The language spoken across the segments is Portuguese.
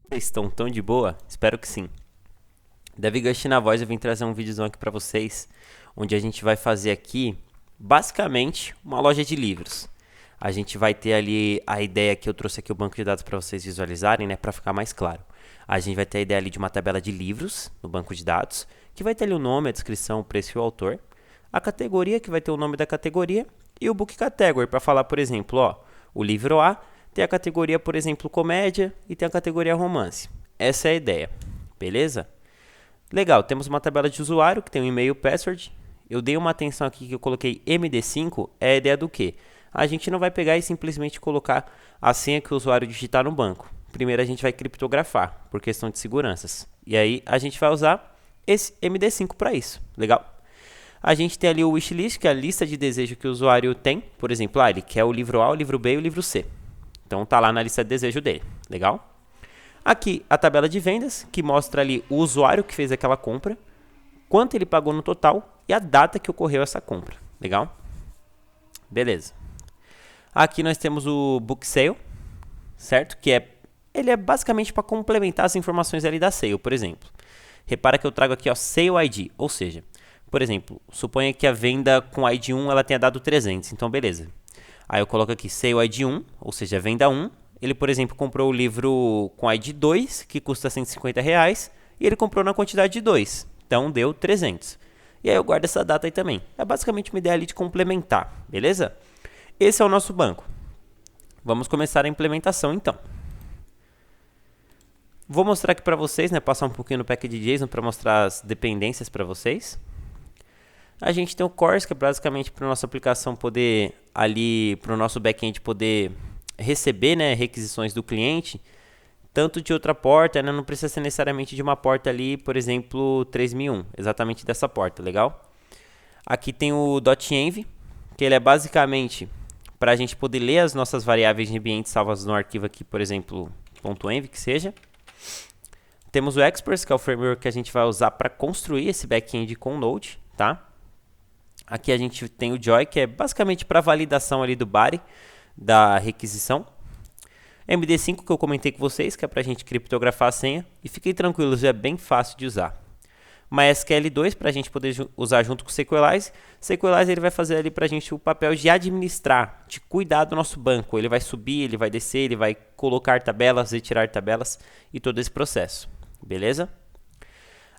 Vocês estão tão de boa? Espero que sim. Davi Gust na voz, eu vim trazer um videozão aqui pra vocês, onde a gente vai fazer aqui, basicamente, uma loja de livros. A gente vai ter ali a ideia que eu trouxe aqui o banco de dados para vocês visualizarem, né, para ficar mais claro. A gente vai ter a ideia ali de uma tabela de livros no banco de dados, que vai ter ali o nome, a descrição, o preço e o autor. A categoria, que vai ter o nome da categoria, e o book category, para falar, por exemplo, ó, o livro A tem a categoria, por exemplo, comédia e tem a categoria romance. Essa é a ideia, beleza? Legal, temos uma tabela de usuário que tem um e-mail password. Eu dei uma atenção aqui que eu coloquei MD5, é a ideia do quê? A gente não vai pegar e simplesmente colocar a senha que o usuário digitar no banco. Primeiro a gente vai criptografar, por questão de seguranças. E aí a gente vai usar esse MD5 para isso, legal? A gente tem ali o wishlist, que é a lista de desejo que o usuário tem. Por exemplo, ele quer o livro A, o livro B e o livro C. Então tá lá na lista de desejo dele, legal? Aqui a tabela de vendas, que mostra ali o usuário que fez aquela compra, quanto ele pagou no total e a data que ocorreu essa compra, legal? Beleza. Aqui nós temos o book sale, certo? Ele é basicamente para complementar as informações ali da sale, por exemplo. Repara que eu trago aqui, ó, sale ID, ou seja, por exemplo, suponha que a venda com ID 1 ela tenha dado 300, então beleza. Aí eu coloco aqui sale ID 1, ou seja, venda 1. Ele, por exemplo, comprou o livro com ID 2, que custa R$ 150, e ele comprou na quantidade de 2, então deu 300. E aí eu guardo essa data aí também. É basicamente uma ideia ali de complementar, beleza? Esse é o nosso banco. Vamos começar a implementação então. Vou mostrar aqui para vocês, né, passar um pouquinho no package.json para mostrar as dependências para vocês. A gente tem o CORS, que é basicamente para a nossa aplicação poder ali, para o nosso backend poder receber, né, requisições do cliente, tanto de outra porta, né, não precisa ser necessariamente de uma porta ali, por exemplo, 3001, exatamente dessa porta, legal? Aqui tem o .env, que ele é basicamente para a gente poder ler as nossas variáveis de ambiente salvas no arquivo aqui, por exemplo, .env, que seja. Temos o Express, que é o framework que a gente vai usar para construir esse back-end com Node, tá? Aqui a gente tem o Joy, que é basicamente para validação ali do body da requisição. MD5 que eu comentei com vocês, que é para a gente criptografar a senha. E fiquem tranquilos, é bem fácil de usar. MySQL2 para a gente poder usar junto com o SQLize. SQLize ele vai fazer ali para a gente o papel de administrar, de cuidar do nosso banco. Ele vai subir, ele vai descer, ele vai colocar tabelas, retirar tabelas e todo esse processo. Beleza?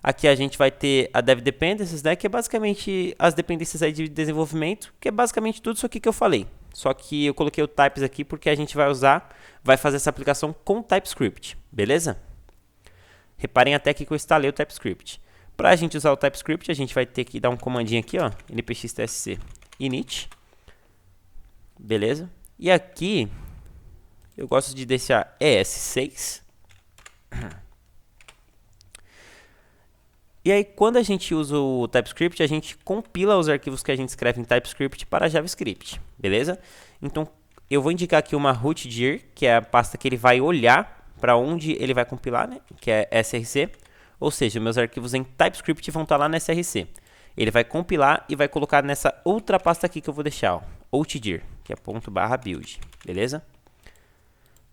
Aqui a gente vai ter a Dev Dependencies, né, que é basicamente as dependências aí de desenvolvimento, que é basicamente tudo isso aqui que eu falei. Só que eu coloquei o types aqui porque a gente vai fazer essa aplicação com TypeScript, beleza? Reparem até aqui que eu instalei o TypeScript. Para a gente usar o TypeScript, a gente vai ter que dar um comandinho aqui, ó, npx-tsc init, beleza? E aqui eu gosto de deixar ES6. E aí, quando a gente usa o TypeScript, a gente compila os arquivos que a gente escreve em TypeScript para JavaScript, beleza? Então, eu vou indicar aqui uma rootdir, que é a pasta que ele vai olhar para onde ele vai compilar, né? Que é src. Ou seja, meus arquivos em TypeScript vão estar lá na src. Ele vai compilar e vai colocar nessa outra pasta aqui que eu vou deixar, ó, outdir, que é ./build, beleza?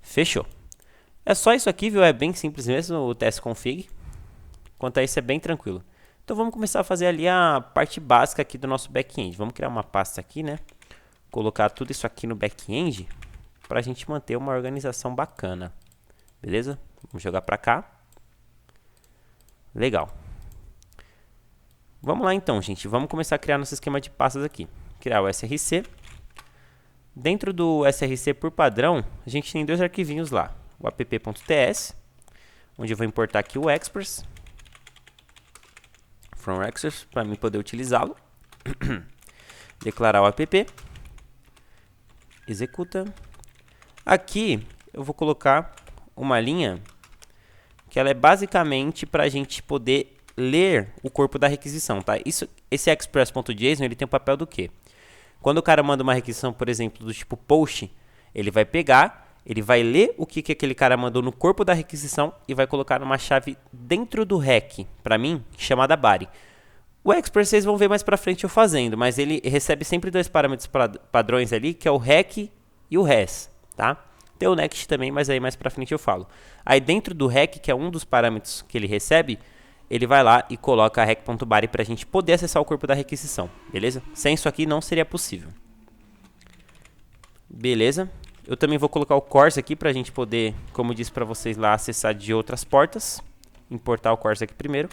Fechou. É só isso aqui, viu? É bem simples mesmo, o testconfig. Quanto a isso é bem tranquilo. Então vamos começar a fazer ali a parte básica aqui do nosso back-end. Vamos criar uma pasta aqui, né? Colocar tudo isso aqui no back-end para a gente manter uma organização bacana. Beleza? Vamos jogar para cá. Legal. Vamos lá então, gente. Vamos começar a criar nosso esquema de pastas aqui. Criar o src. Dentro do src por padrão, a gente tem dois arquivinhos lá. O app.ts, onde eu vou importar aqui o Express. From Express, para mim poder utilizá-lo. Declarar o app. Executa. Aqui eu vou colocar uma linha que ela é basicamente para a gente poder ler o corpo da requisição, tá? Esse express.json ele tem o papel do quê? Quando o cara manda uma requisição, por exemplo, do tipo post, ele vai pegar, ele vai ler o que aquele cara mandou no corpo da requisição e vai colocar numa chave dentro do REC, para mim, chamada body. O Express vocês vão ver mais para frente eu fazendo, mas ele recebe sempre dois parâmetros padrões ali, que é o REC e o res, tá? Tem o next também, mas aí mais pra frente eu falo. Aí dentro do rec, que é um dos parâmetros que ele recebe, ele vai lá e coloca a rec.body pra gente poder acessar o corpo da requisição, beleza? Sem isso aqui não seria possível. Beleza? Eu também vou colocar o course aqui pra gente poder, como eu disse pra vocês lá, acessar de outras portas. Importar o course aqui primeiro.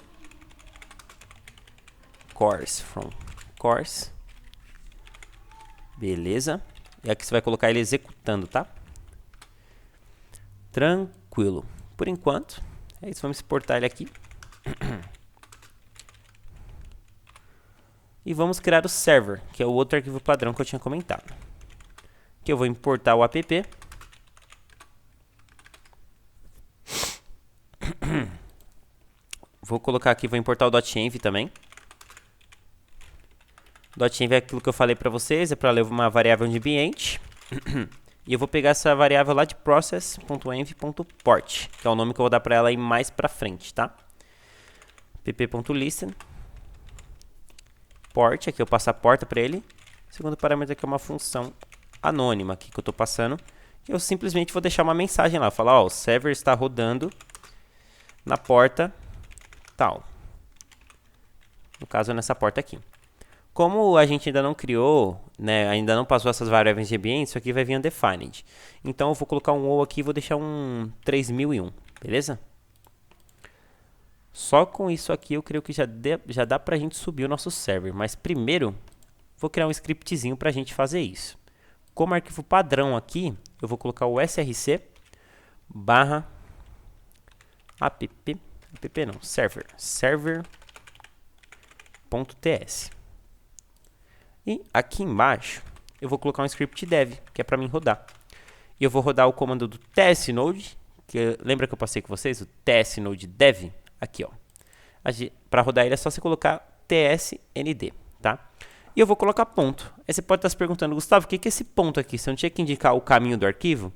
Course from course. Beleza. E aqui você vai colocar ele executando, tá? Tranquilo. Por enquanto, é isso. Vamos exportar ele aqui. E vamos criar o server, que é o outro arquivo padrão que eu tinha comentado. Que eu vou importar o app. Vou colocar aqui, vou importar o .env também. .env é aquilo que eu falei para vocês, é para ler uma variável de ambiente. E eu vou pegar essa variável lá de process.env.port, que é o nome que eu vou dar para ela aí mais para frente, tá? app.listen port, aqui eu passo a porta para ele. O segundo parâmetro aqui é uma função anônima aqui que eu estou passando. Eu simplesmente vou deixar uma mensagem lá, falar, ó, o server está rodando na porta tal. No caso, nessa porta aqui. Como a gente ainda não criou, né, ainda não passou essas variáveis de ambiente, isso aqui vai vir undefined. Então eu vou colocar um ou aqui e vou deixar um 3001, beleza? Só com isso aqui eu creio que já dá pra gente subir o nosso server. Mas primeiro, vou criar um scriptzinho pra gente fazer isso. Como arquivo padrão aqui, eu vou colocar o src barra server.ts. E aqui embaixo, eu vou colocar um script dev, que é para mim rodar. E eu vou rodar o comando do tsnode, que lembra que eu passei com vocês? O tsnode dev, aqui ó. Para rodar ele é só você colocar tsnd, tá? E eu vou colocar ponto. Aí você pode estar se perguntando, Gustavo, o que é esse ponto aqui? Você não tinha que indicar o caminho do arquivo?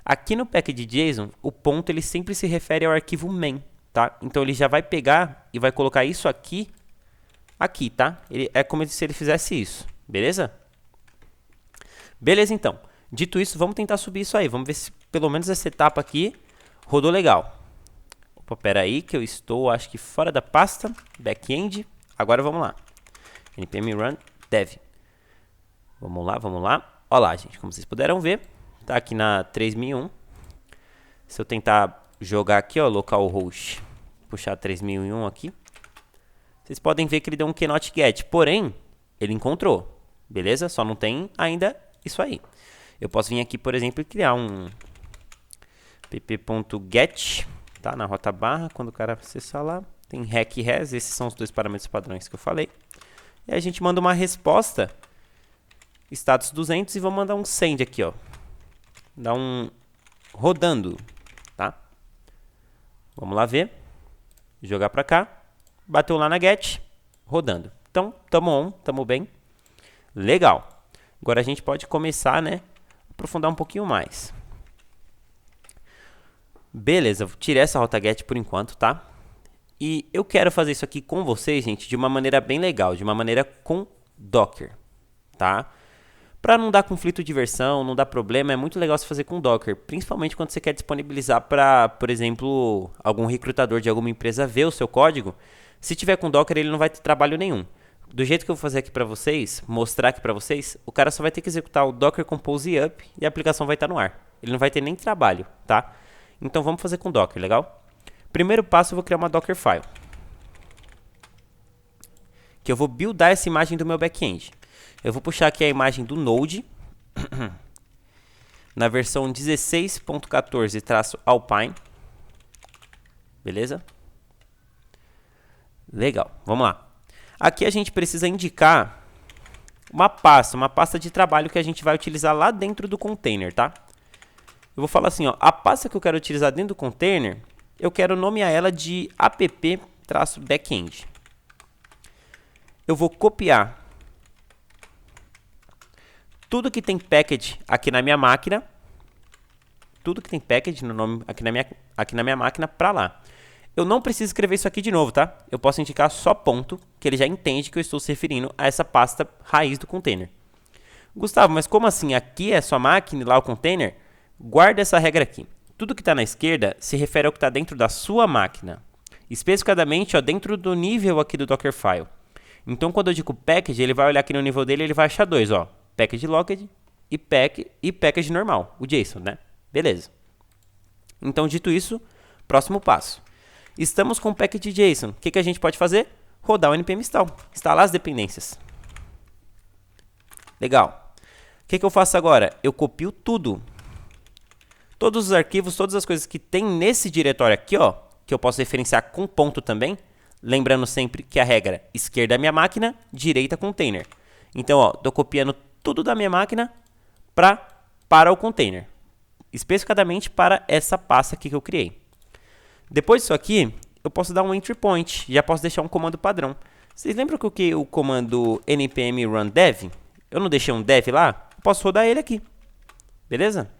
Aqui no package.json, o ponto ele sempre se refere ao arquivo main, tá? Então ele já vai pegar e vai colocar isso aqui, tá? É como se ele fizesse isso, beleza? Beleza, então. Dito isso, vamos tentar subir isso aí. Vamos ver se pelo menos essa etapa aqui rodou legal. Opa, pera aí que eu estou, acho que fora da pasta, backend. Agora vamos lá. npm run dev. Vamos lá, vamos lá. Olha lá, gente, como vocês puderam ver, tá aqui na 3001. Se eu tentar jogar aqui, ó, localhost, puxar 3001 aqui, vocês podem ver que ele deu um cannot get, porém, ele encontrou, beleza? Só não tem ainda isso aí. Eu posso vir aqui, por exemplo, e criar um pp.get, tá? Na rota barra, quando o cara acessar lá, tem rec e res, esses são os dois parâmetros padrões que eu falei. E aí a gente manda uma resposta, status 200, e vou mandar um send aqui, ó. Dá um rodando, tá? Vamos lá ver. Jogar pra cá. Bateu lá na get, rodando. Então, tamo on, tamo bem. Legal. Agora a gente pode começar, né? Aprofundar um pouquinho mais. Beleza, vou tirar essa rota get por enquanto, tá? E eu quero fazer isso aqui com vocês, gente, de uma maneira bem legal, de uma maneira com Docker, tá? Para não dar conflito de versão, não dar problema, é muito legal você fazer com Docker, principalmente quando você quer disponibilizar para, por exemplo, algum recrutador de alguma empresa ver o seu código. Se tiver com Docker, ele não vai ter trabalho nenhum. Do jeito que eu vou fazer aqui para vocês, mostrar aqui para vocês, o cara só vai ter que executar o Docker Compose Up e a aplicação vai estar no ar. Ele não vai ter nem trabalho, tá? Então vamos fazer com Docker, legal? Primeiro passo, eu vou criar uma Dockerfile, que eu vou buildar essa imagem do meu back-end. Eu vou puxar aqui a imagem do Node, na versão 16.14-Alpine, beleza? Legal, vamos lá. Aqui a gente precisa indicar uma pasta de trabalho que a gente vai utilizar lá dentro do container, tá? Eu vou falar assim, ó, a pasta que eu quero utilizar dentro do container, eu quero nomear ela de app-backend. Eu vou copiar tudo que tem package aqui na minha máquina, tudo que tem package no nome aqui na minha máquina para lá. Eu não preciso escrever isso aqui de novo, tá? Eu posso indicar só ponto, que ele já entende que eu estou se referindo a essa pasta raiz do container. Gustavo, mas como assim? Aqui é sua máquina e lá o container? Guarda essa regra aqui. Tudo que está na esquerda se refere ao que está dentro da sua máquina. Especificadamente, ó, dentro do nível aqui do Dockerfile. Então, quando eu digo package, ele vai olhar aqui no nível dele e ele vai achar dois, ó. Package locked e package normal, o JSON, né? Beleza. Então, dito isso, próximo passo. Estamos com o package JSON. O que a gente pode fazer? Rodar o npm install. Instalar as dependências. Legal. O que eu faço agora? Eu copio tudo. Todos os arquivos, todas as coisas que tem nesse diretório aqui, ó, que eu posso referenciar com ponto também. Lembrando sempre que a regra esquerda é minha máquina, direita container. Então, ó, estou copiando tudo da minha máquina para o container. Especificadamente para essa pasta aqui que eu criei. Depois disso aqui, eu posso dar um entry point. Já posso deixar um comando padrão. Vocês lembram que eu criei o comando npm run dev? Eu não deixei um dev lá? Eu posso rodar ele aqui. Beleza?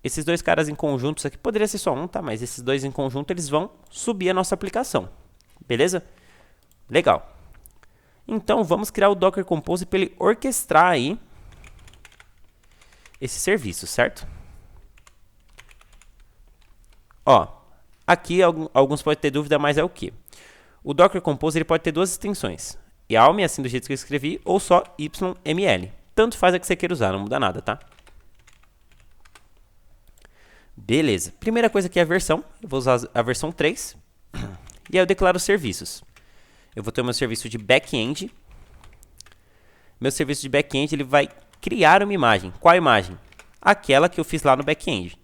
Esses dois caras em conjunto, isso aqui poderia ser só um, tá? Mas esses dois em conjunto, eles vão subir a nossa aplicação. Beleza? Legal. Então, vamos criar o Docker Compose para ele orquestrar aí esse serviço, certo? Ó, aqui alguns podem ter dúvida, mas é o quê? O Docker Compose ele pode ter duas extensões. YAML, assim do jeito que eu escrevi, ou só YML. Tanto faz a que você queira usar, não muda nada, tá? Beleza. Primeira coisa aqui é a versão. Eu vou usar a versão 3. E aí eu declaro serviços. Eu vou ter o meu serviço de back-end. Meu serviço de back-end ele vai criar uma imagem. Qual imagem? Aquela que eu fiz lá no back-end.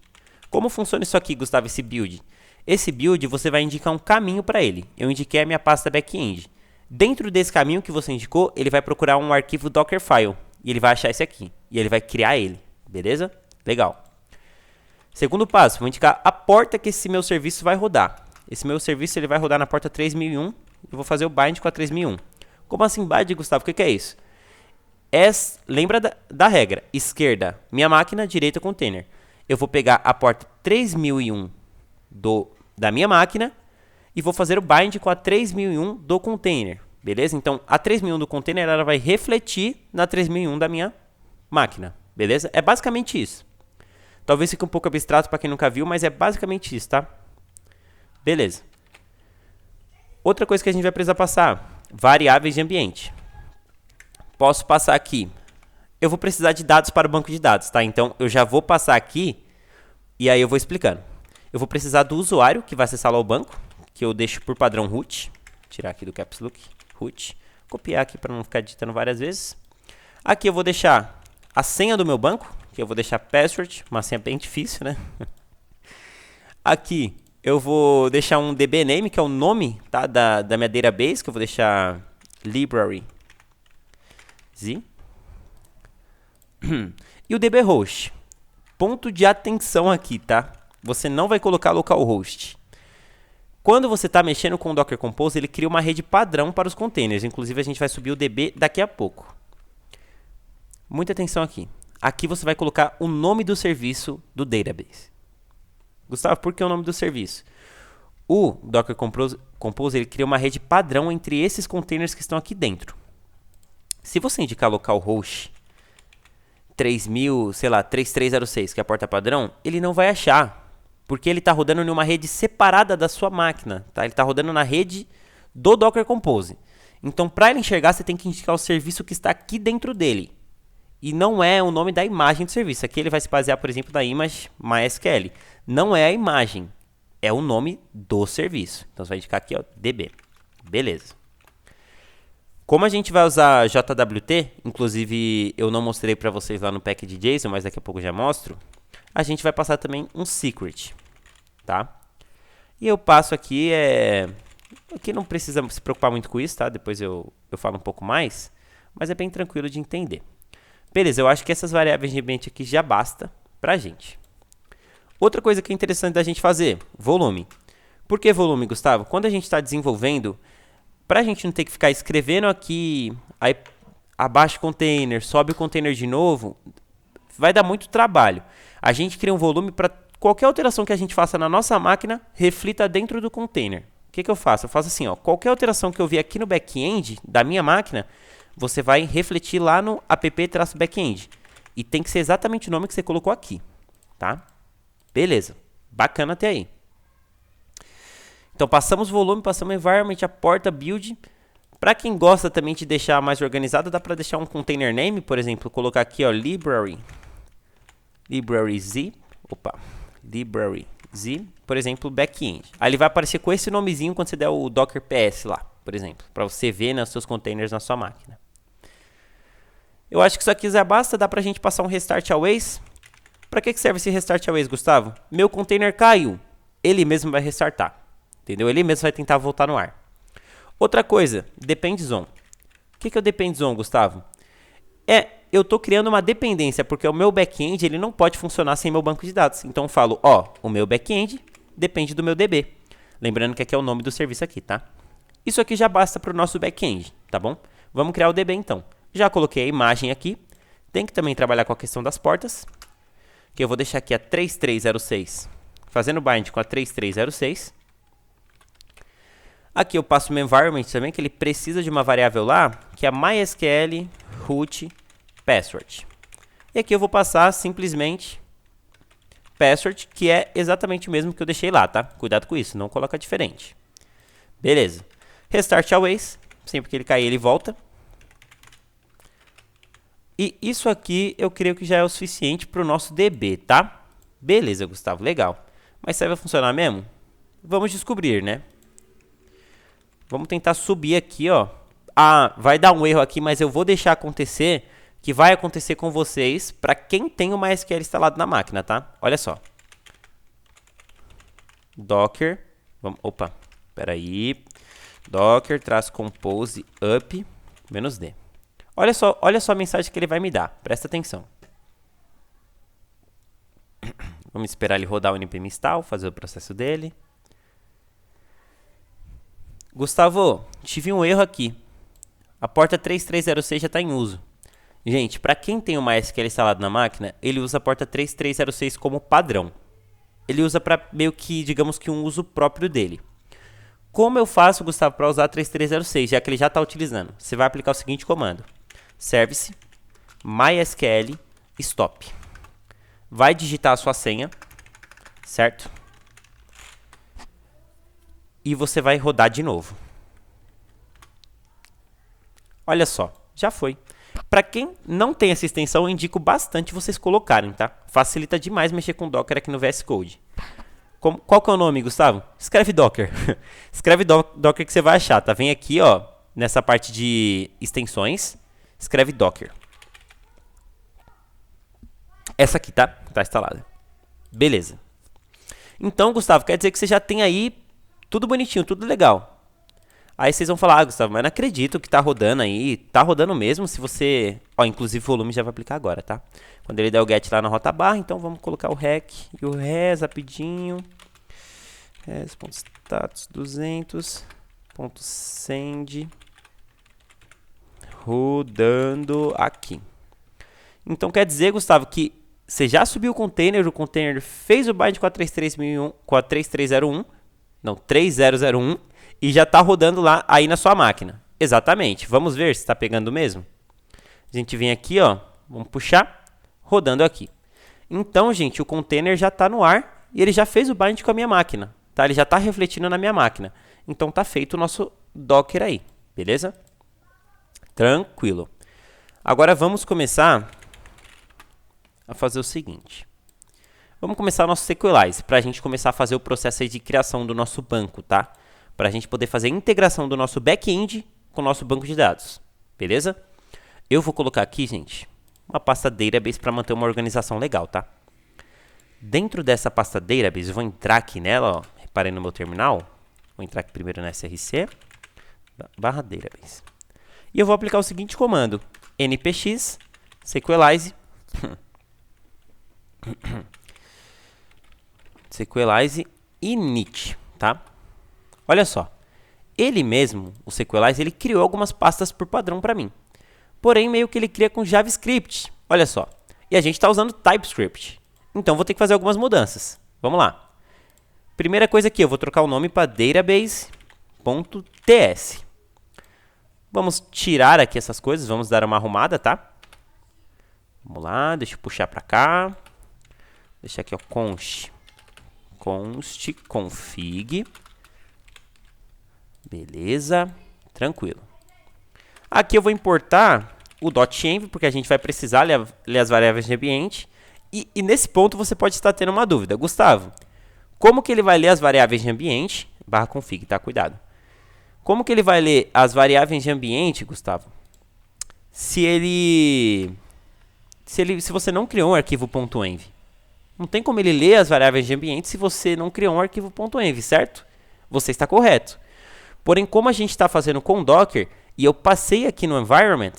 Como funciona isso aqui, Gustavo, esse build? Esse build você vai indicar um caminho para ele. Eu indiquei a minha pasta back-end. Dentro desse caminho que você indicou, ele vai procurar um arquivo Dockerfile. E ele vai achar esse aqui. E ele vai criar ele. Beleza? Legal. Segundo passo, vou indicar a porta que esse meu serviço vai rodar. Esse meu serviço ele vai rodar na porta 3001. Eu vou fazer o bind com a 3001. Como assim bind, Gustavo? O que é isso? Lembra da regra. Esquerda, minha máquina, direita, container. Eu vou pegar a porta 3001 da minha máquina e vou fazer o bind com a 3001 do container. Beleza? Então, a 3001 do container ela vai refletir na 3001 da minha máquina. Beleza? É basicamente isso. Talvez fique um pouco abstrato para quem nunca viu, mas é basicamente isso, tá? Beleza. Outra coisa que a gente vai precisar passar, variáveis de ambiente. Posso passar aqui. Eu vou precisar de dados para o banco de dados, tá? Então, eu já vou passar aqui e aí eu vou explicando. Eu vou precisar do usuário que vai acessar lá o banco, que eu deixo por padrão root. Tirar aqui do caps lock, root. Copiar aqui para não ficar digitando várias vezes. Aqui eu vou deixar a senha do meu banco, que eu vou deixar password, uma senha bem difícil, né? Aqui eu vou deixar um dbname, que é o nome, tá, da minha database, que eu vou deixar library z. E o dbhost. Ponto de atenção aqui, tá? Você não vai colocar localhost. Quando você está mexendo com o Docker Compose, ele cria uma rede padrão para os containers. Inclusive, a gente vai subir o db daqui a pouco. Muita atenção aqui. Aqui você vai colocar o nome do serviço do database. Gustavo, por que o nome do serviço? O Docker Compose ele cria uma rede padrão entre esses containers que estão aqui dentro. Se você indicar localhost 3000, sei lá, 3306, que é a porta padrão, ele não vai achar, porque ele está rodando em uma rede separada da sua máquina, tá? Ele está rodando na rede do Docker Compose. Então, para ele enxergar, você tem que indicar o serviço que está aqui dentro dele. E não é o nome da imagem do serviço. Aqui ele vai se basear, por exemplo, na image MySQL. Não é a imagem, é o nome do serviço. Então, você vai indicar aqui, ó, DB. Beleza. Como a gente vai usar JWT, inclusive eu não mostrei para vocês lá no package JSON, mas daqui a pouco eu já mostro, a gente vai passar também um secret, tá? E eu passo aqui, aqui não precisa se preocupar muito com isso, tá? Depois eu falo um pouco mais, mas é bem tranquilo de entender. Beleza, eu acho que essas variáveis de ambiente aqui já basta pra gente. Outra coisa que é interessante da gente fazer, volume. Por que volume, Gustavo? Quando a gente está desenvolvendo, para a gente não ter que ficar escrevendo aqui, aí abaixa o container, sobe o container de novo, vai dar muito trabalho. A gente cria um volume para qualquer alteração que a gente faça na nossa máquina, reflita dentro do container. O que eu faço? Eu faço assim, ó, qualquer alteração que eu vi aqui no back-end da minha máquina, você vai refletir lá no app-backend. E tem que ser exatamente o nome que você colocou aqui, tá? Beleza, bacana até aí. Então, passamos volume, passamos environment, a porta, build. Para quem gosta também de deixar mais organizado, dá para deixar um container name, por exemplo, colocar aqui, ó, library z, por exemplo, backend. Aí ele vai aparecer com esse nomezinho quando você der o docker ps lá, por exemplo, para você ver, né, os seus containers na sua máquina. Eu acho que isso aqui já basta, dá pra gente passar um restart always. Para que serve esse restart always, Gustavo? Meu container caiu, ele mesmo vai restartar, entendeu? Ele mesmo vai tentar voltar no ar. Outra coisa, depends on. O que é o depends on, Gustavo? Eu estou criando uma dependência, porque o meu back-end ele não pode funcionar sem meu banco de dados. Então eu falo, ó, o meu back-end depende do meu DB. Lembrando que aqui é o nome do serviço aqui, tá? Isso aqui já basta para o nosso back-end, tá bom? Vamos criar o DB então. Já coloquei a imagem aqui. Tem que também trabalhar com a questão das portas. Que eu vou deixar aqui a 3306, fazendo bind com a 3306. Aqui eu passo o environment também, que ele precisa de uma variável lá, que é a MySQL root password. E aqui eu vou passar simplesmente password, que é exatamente o mesmo que eu deixei lá, tá? Cuidado com isso, não coloca diferente. Beleza. Restart always, sempre que ele cair ele volta. E isso aqui eu creio que já é o suficiente para o nosso DB, tá? Beleza, Gustavo, legal. Mas isso aí vai funcionar mesmo? Vamos descobrir, né? Vamos tentar subir aqui, ó. Ah, vai dar um erro aqui, mas eu vou deixar acontecer, que vai acontecer com vocês, para quem tem o MySQL instalado na máquina, tá? Olha só. Docker, peraí. Docker, -compose, up, -d. Olha só a mensagem que ele vai me dar. Presta atenção. Vamos esperar ele rodar o npm install, fazer o processo dele. Gustavo, tive um erro aqui. A porta 3306 já está em uso. Gente, para quem tem o MySQL instalado na máquina, ele usa a porta 3306 como padrão. Ele usa para meio que, digamos que um uso próprio dele. Como eu faço, Gustavo, para usar a 3306, já que ele já está utilizando? Você vai aplicar o seguinte comando. Service MySQL stop. Vai digitar a sua senha, certo? E você vai rodar de novo. Olha só, já foi. Para quem não tem essa extensão, eu indico bastante vocês colocarem, tá? Facilita demais mexer com Docker aqui no VS Code. Qual que é o nome, Gustavo? Escreve Docker. Escreve Docker que você vai achar, tá? Vem aqui, ó, nessa parte de extensões. Escreve Docker. Essa aqui, tá? Tá instalada. Beleza. Então, Gustavo, quer dizer que você já tem aí tudo bonitinho, tudo legal. Aí vocês vão falar, Gustavo, mas não acredito que tá rodando aí. Tá rodando mesmo se você... Ó, inclusive o volume já vai aplicar agora, tá? Quando ele der o get lá na rota barra, então vamos colocar o rec e o res rapidinho. Res.status 200.send rodando aqui. Então quer dizer, Gustavo, que você já subiu o container fez o bind com a 3301, não, 3001, e já está rodando lá aí na sua máquina. Exatamente. Vamos ver se está pegando mesmo. A gente vem aqui, ó, vamos puxar, rodando aqui. Então, gente, o container já está no ar e ele já fez o bind com a minha máquina, tá? Ele já está refletindo na minha máquina. Então tá feito o nosso Docker aí, beleza? Tranquilo. Agora vamos começar a fazer o seguinte. Vamos começar o nosso Sequelize, para a gente começar a fazer o processo aí de criação do nosso banco, tá? Para a gente poder fazer a integração do nosso back-end com o nosso banco de dados, beleza? Eu vou colocar aqui, gente, uma pasta database para manter uma organização legal, tá? Dentro dessa pasta database, eu vou entrar aqui nela, ó, reparem no meu terminal. Vou entrar aqui primeiro na src, /database. E eu vou aplicar o seguinte comando, npx sequelize sequelize init, tá? Olha só, ele mesmo, o Sequelize, ele criou algumas pastas por padrão para mim. Porém, meio que ele cria com JavaScript, olha só. E a gente está usando TypeScript. Então, vou ter que fazer algumas mudanças. Vamos lá. Primeira coisa aqui, eu vou trocar o nome para database.ts. Vamos tirar aqui essas coisas, vamos dar uma arrumada, tá? Vamos lá, deixa eu puxar para cá. Deixar aqui, ó, const config. Beleza, tranquilo. Aqui eu vou importar o .env, porque a gente vai precisar ler as variáveis de ambiente. E nesse ponto você pode estar tendo uma dúvida. Gustavo, como que ele vai ler as variáveis de ambiente? /config, tá? Cuidado. Como que ele vai ler as variáveis de ambiente, Gustavo? Se você não criou um arquivo .env. Não tem como ele ler as variáveis de ambiente se você não criou um arquivo .env, certo? Você está correto. Porém, como a gente está fazendo com o Docker, e eu passei aqui no environment,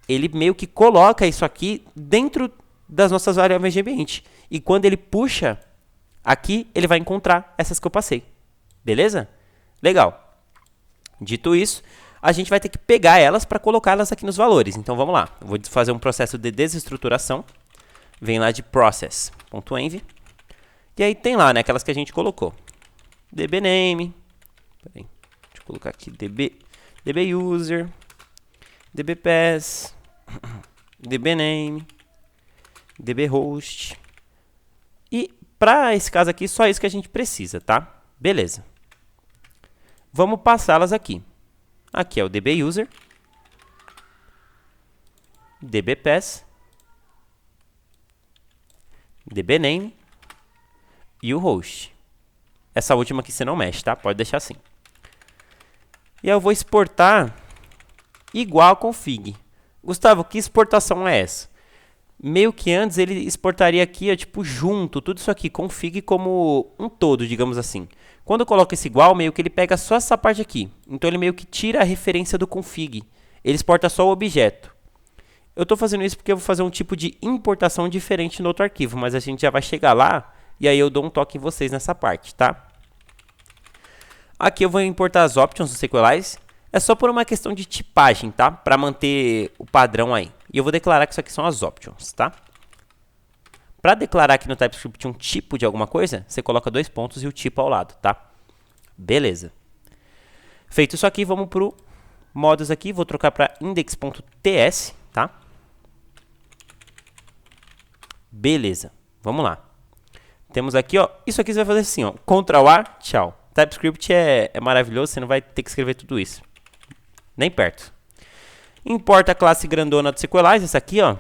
ele meio que coloca isso aqui dentro das nossas variáveis de ambiente. E quando ele puxa aqui, ele vai encontrar essas que eu passei. Beleza? Legal. Dito isso, a gente vai ter que pegar elas para colocá-las aqui nos valores. Então, vamos lá. Eu vou fazer um processo de desestruturação. Vem lá de process.env. E aí tem lá, né, aquelas que a gente colocou. dbname. Peraí. Deixa eu colocar aqui dbuser, dbpass, dbname, dbhost. E para esse caso aqui, só isso que a gente precisa, tá? Beleza. Vamos passá-las aqui. Aqui é o dbuser, dbpass, dbname e o host. Essa última aqui você não mexe, tá? Pode deixar assim. E aí eu vou exportar igual a config. Gustavo, que exportação é essa? Meio que antes ele exportaria aqui, ó, tipo, junto, tudo isso aqui, config como um todo, digamos assim. Quando eu coloco esse igual, meio que ele pega só essa parte aqui. Então ele meio que tira a referência do config. Ele exporta só o objeto. Eu estou fazendo isso porque eu vou fazer um tipo de importação diferente no outro arquivo, mas a gente já vai chegar lá e aí eu dou um toque em vocês nessa parte, tá? Aqui eu vou importar as options do SQLize. É só por uma questão de tipagem, tá? Para manter o padrão aí. E eu vou declarar que isso aqui são as options, tá? Para declarar aqui no TypeScript um tipo de alguma coisa, você coloca 2 pontos e o tipo ao lado, tá? Beleza. Feito isso aqui, vamos para o modos aqui. Vou trocar para index.ts, tá? Beleza. Vamos lá. Temos aqui, ó. Isso aqui você vai fazer assim, ó. Ctrl+A, tchau. TypeScript é maravilhoso, você não vai ter que escrever tudo isso. Nem perto. Importa a classe grandona do SQLize, essa aqui, ó.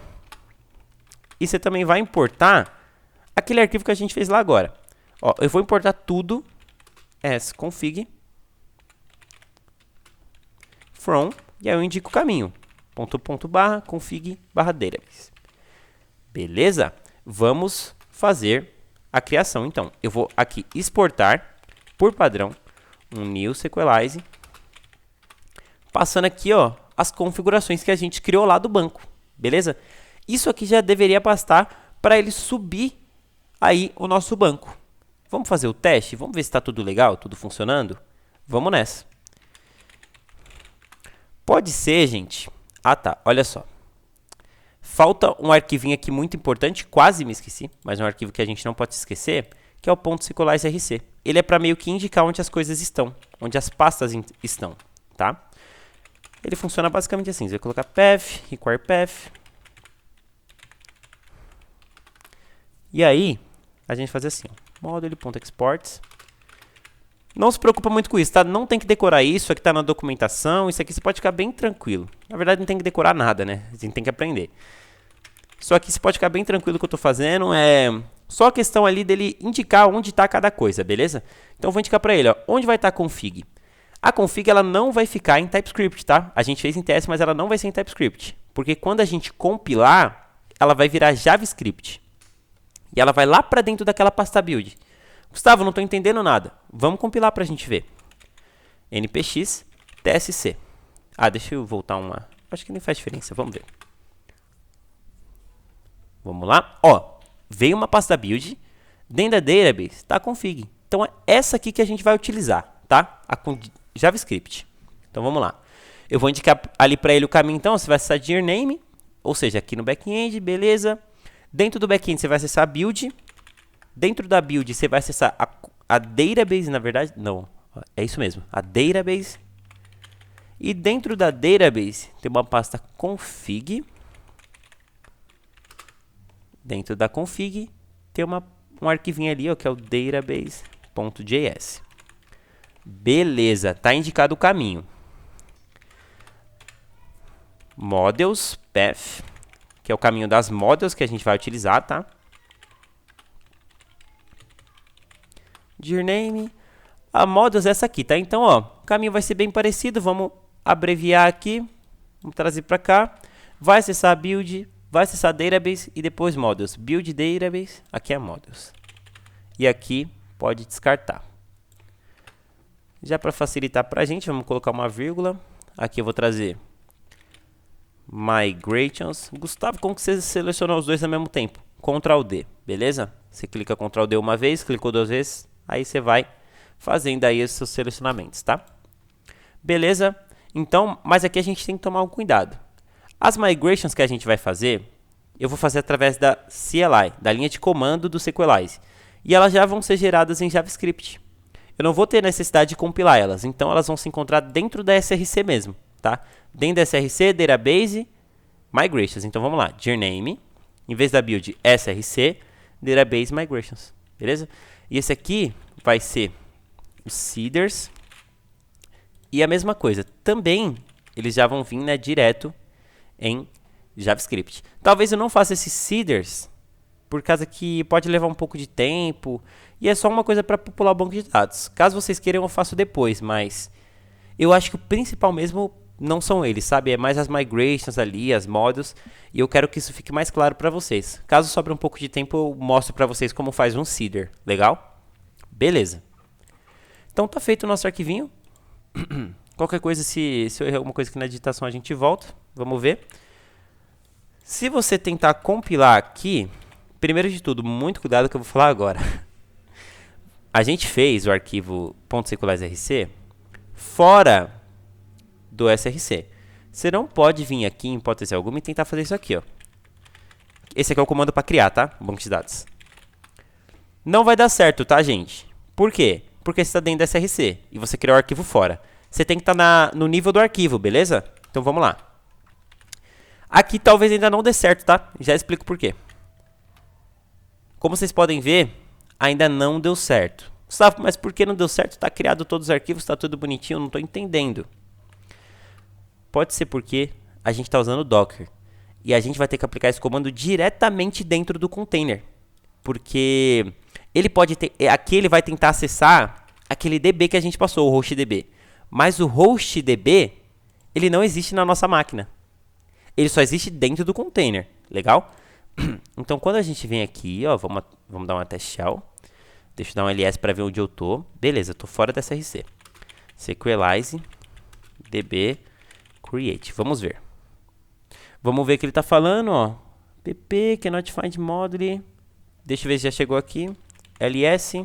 E você também vai importar aquele arquivo que a gente fez lá agora. Ó, eu vou importar tudo as config from, e aí eu indico o caminho. /config /database. Beleza? Vamos fazer a criação, então. Eu vou aqui exportar, por padrão, um new SQLize, passando aqui, ó, as configurações que a gente criou lá do banco, beleza? Isso aqui já deveria bastar para ele subir aí o nosso banco. Vamos fazer o teste? Vamos ver se está tudo legal, tudo funcionando? Vamos nessa. Pode ser, gente... Ah, tá, olha só. Falta um arquivinho aqui muito importante, quase me esqueci, mas é um arquivo que a gente não pode esquecer, que é o .SQLize-rc. Ele é para meio que indicar onde as coisas estão, onde as pastas estão, tá? Ele funciona basicamente assim, você vai colocar path, require path. E aí, a gente faz assim, ó, module.exports. Não se preocupa muito com isso, tá? Não tem que decorar isso, aqui tá na documentação, isso aqui você pode ficar bem tranquilo. Na verdade, não tem que decorar nada, né? A gente tem que aprender. Só que você pode ficar bem tranquilo que eu tô fazendo, só a questão ali dele indicar onde está cada coisa, beleza? Então, eu vou indicar para ele, ó, onde vai estar a config. A config, ela não vai ficar em TypeScript, tá? A gente fez em TS, mas ela não vai ser em TypeScript. Porque quando a gente compilar, ela vai virar JavaScript. E ela vai lá para dentro daquela pasta build. Gustavo, não estou entendendo nada. Vamos compilar para a gente ver. npx tsc. Ah, deixa eu voltar uma... Acho que nem faz diferença, vamos ver. Vamos lá. Ó, veio uma pasta build. Dentro da database está a config. Então, é essa aqui que a gente vai utilizar, tá? A JavaScript. Então, vamos lá. Eu vou indicar ali para ele o caminho, então. Você vai acessar dir name, ou seja, aqui no back-end, beleza. Dentro do back-end, você vai acessar a build. Dentro da build, você vai acessar a database, na verdade, não, é isso mesmo, a database. E dentro da database, tem uma pasta config. dentro da config, tem um arquivinho ali, ó, que é o database.js. Beleza, tá indicado o caminho. Models path, que é o caminho das models que a gente vai utilizar, tá? Journey, a models é essa aqui, tá? Então, ó, o caminho vai ser bem parecido, vamos abreviar aqui, vamos trazer para cá, vai acessar build, vai acessar database e depois models, build database, aqui é models. E aqui pode descartar. Já para facilitar para a gente, vamos colocar uma vírgula, aqui eu vou trazer migrations. Gustavo, como que você selecionou os dois ao mesmo tempo? Ctrl D, beleza? Você clica Ctrl D uma vez, clicou duas vezes, aí você vai fazendo aí os seus selecionamentos, tá? Beleza? Então, mas aqui a gente tem que tomar um cuidado. As migrations que a gente vai fazer, eu vou fazer através da CLI, da linha de comando do SQLize. E elas já vão ser geradas em JavaScript. Eu não vou ter necessidade de compilar elas, então elas vão se encontrar dentro da SRC mesmo, tá? Dentro da SRC, database, migrations. Então vamos lá, journey, em vez da build SRC, database migrations, beleza? E esse aqui vai ser os seeders. E a mesma coisa, também eles já vão vir, né, direto em JavaScript. Talvez eu não faça esses seeders, por causa que pode levar um pouco de tempo, e é só uma coisa para popular o banco de dados. Caso vocês queiram, eu faço depois, mas eu acho que o principal mesmo não são eles, sabe? É mais as migrations ali, as models, e eu quero que isso fique mais claro para vocês. Caso sobre um pouco de tempo, eu mostro para vocês como faz um seeder, legal? Beleza. Então tá feito o nosso arquivinho. Qualquer coisa, se eu errar alguma coisa aqui na digitação, a gente volta. Vamos ver. Se você tentar compilar aqui, primeiro de tudo, muito cuidado que eu vou falar agora. A gente fez o arquivo .sequelizerc fora do SRC. Você não pode vir aqui, em hipótese alguma, e tentar fazer isso aqui, ó. Esse aqui é o comando para criar, tá? Banco de dados. Não vai dar certo, tá, gente? Por quê? Porque você está dentro do SRC e você criou o arquivo fora. Você tem que estar no nível do arquivo, beleza? Então vamos lá. Aqui talvez ainda não dê certo, tá? Já explico por quê. Como vocês podem ver, ainda não deu certo. Gustavo, mas por que não deu certo? Está criado todos os arquivos, está tudo bonitinho, eu não estou entendendo. Pode ser porque a gente está usando o Docker. E a gente vai ter que aplicar esse comando diretamente dentro do container. Porque ele pode ter... Aqui ele vai tentar acessar aquele DB que a gente passou, o HostDB. Mas o HostDB, ele não existe na nossa máquina. Ele só existe dentro do container. Legal? Então, quando a gente vem aqui, ó, vamos dar uma test shell. Deixa eu dar um ls para ver onde eu tô. Beleza, eu tô fora da SRC. SQLize db create. Vamos ver. Vamos ver o que ele tá falando, ó. pp cannot find module. Deixa eu ver se já chegou aqui. ls.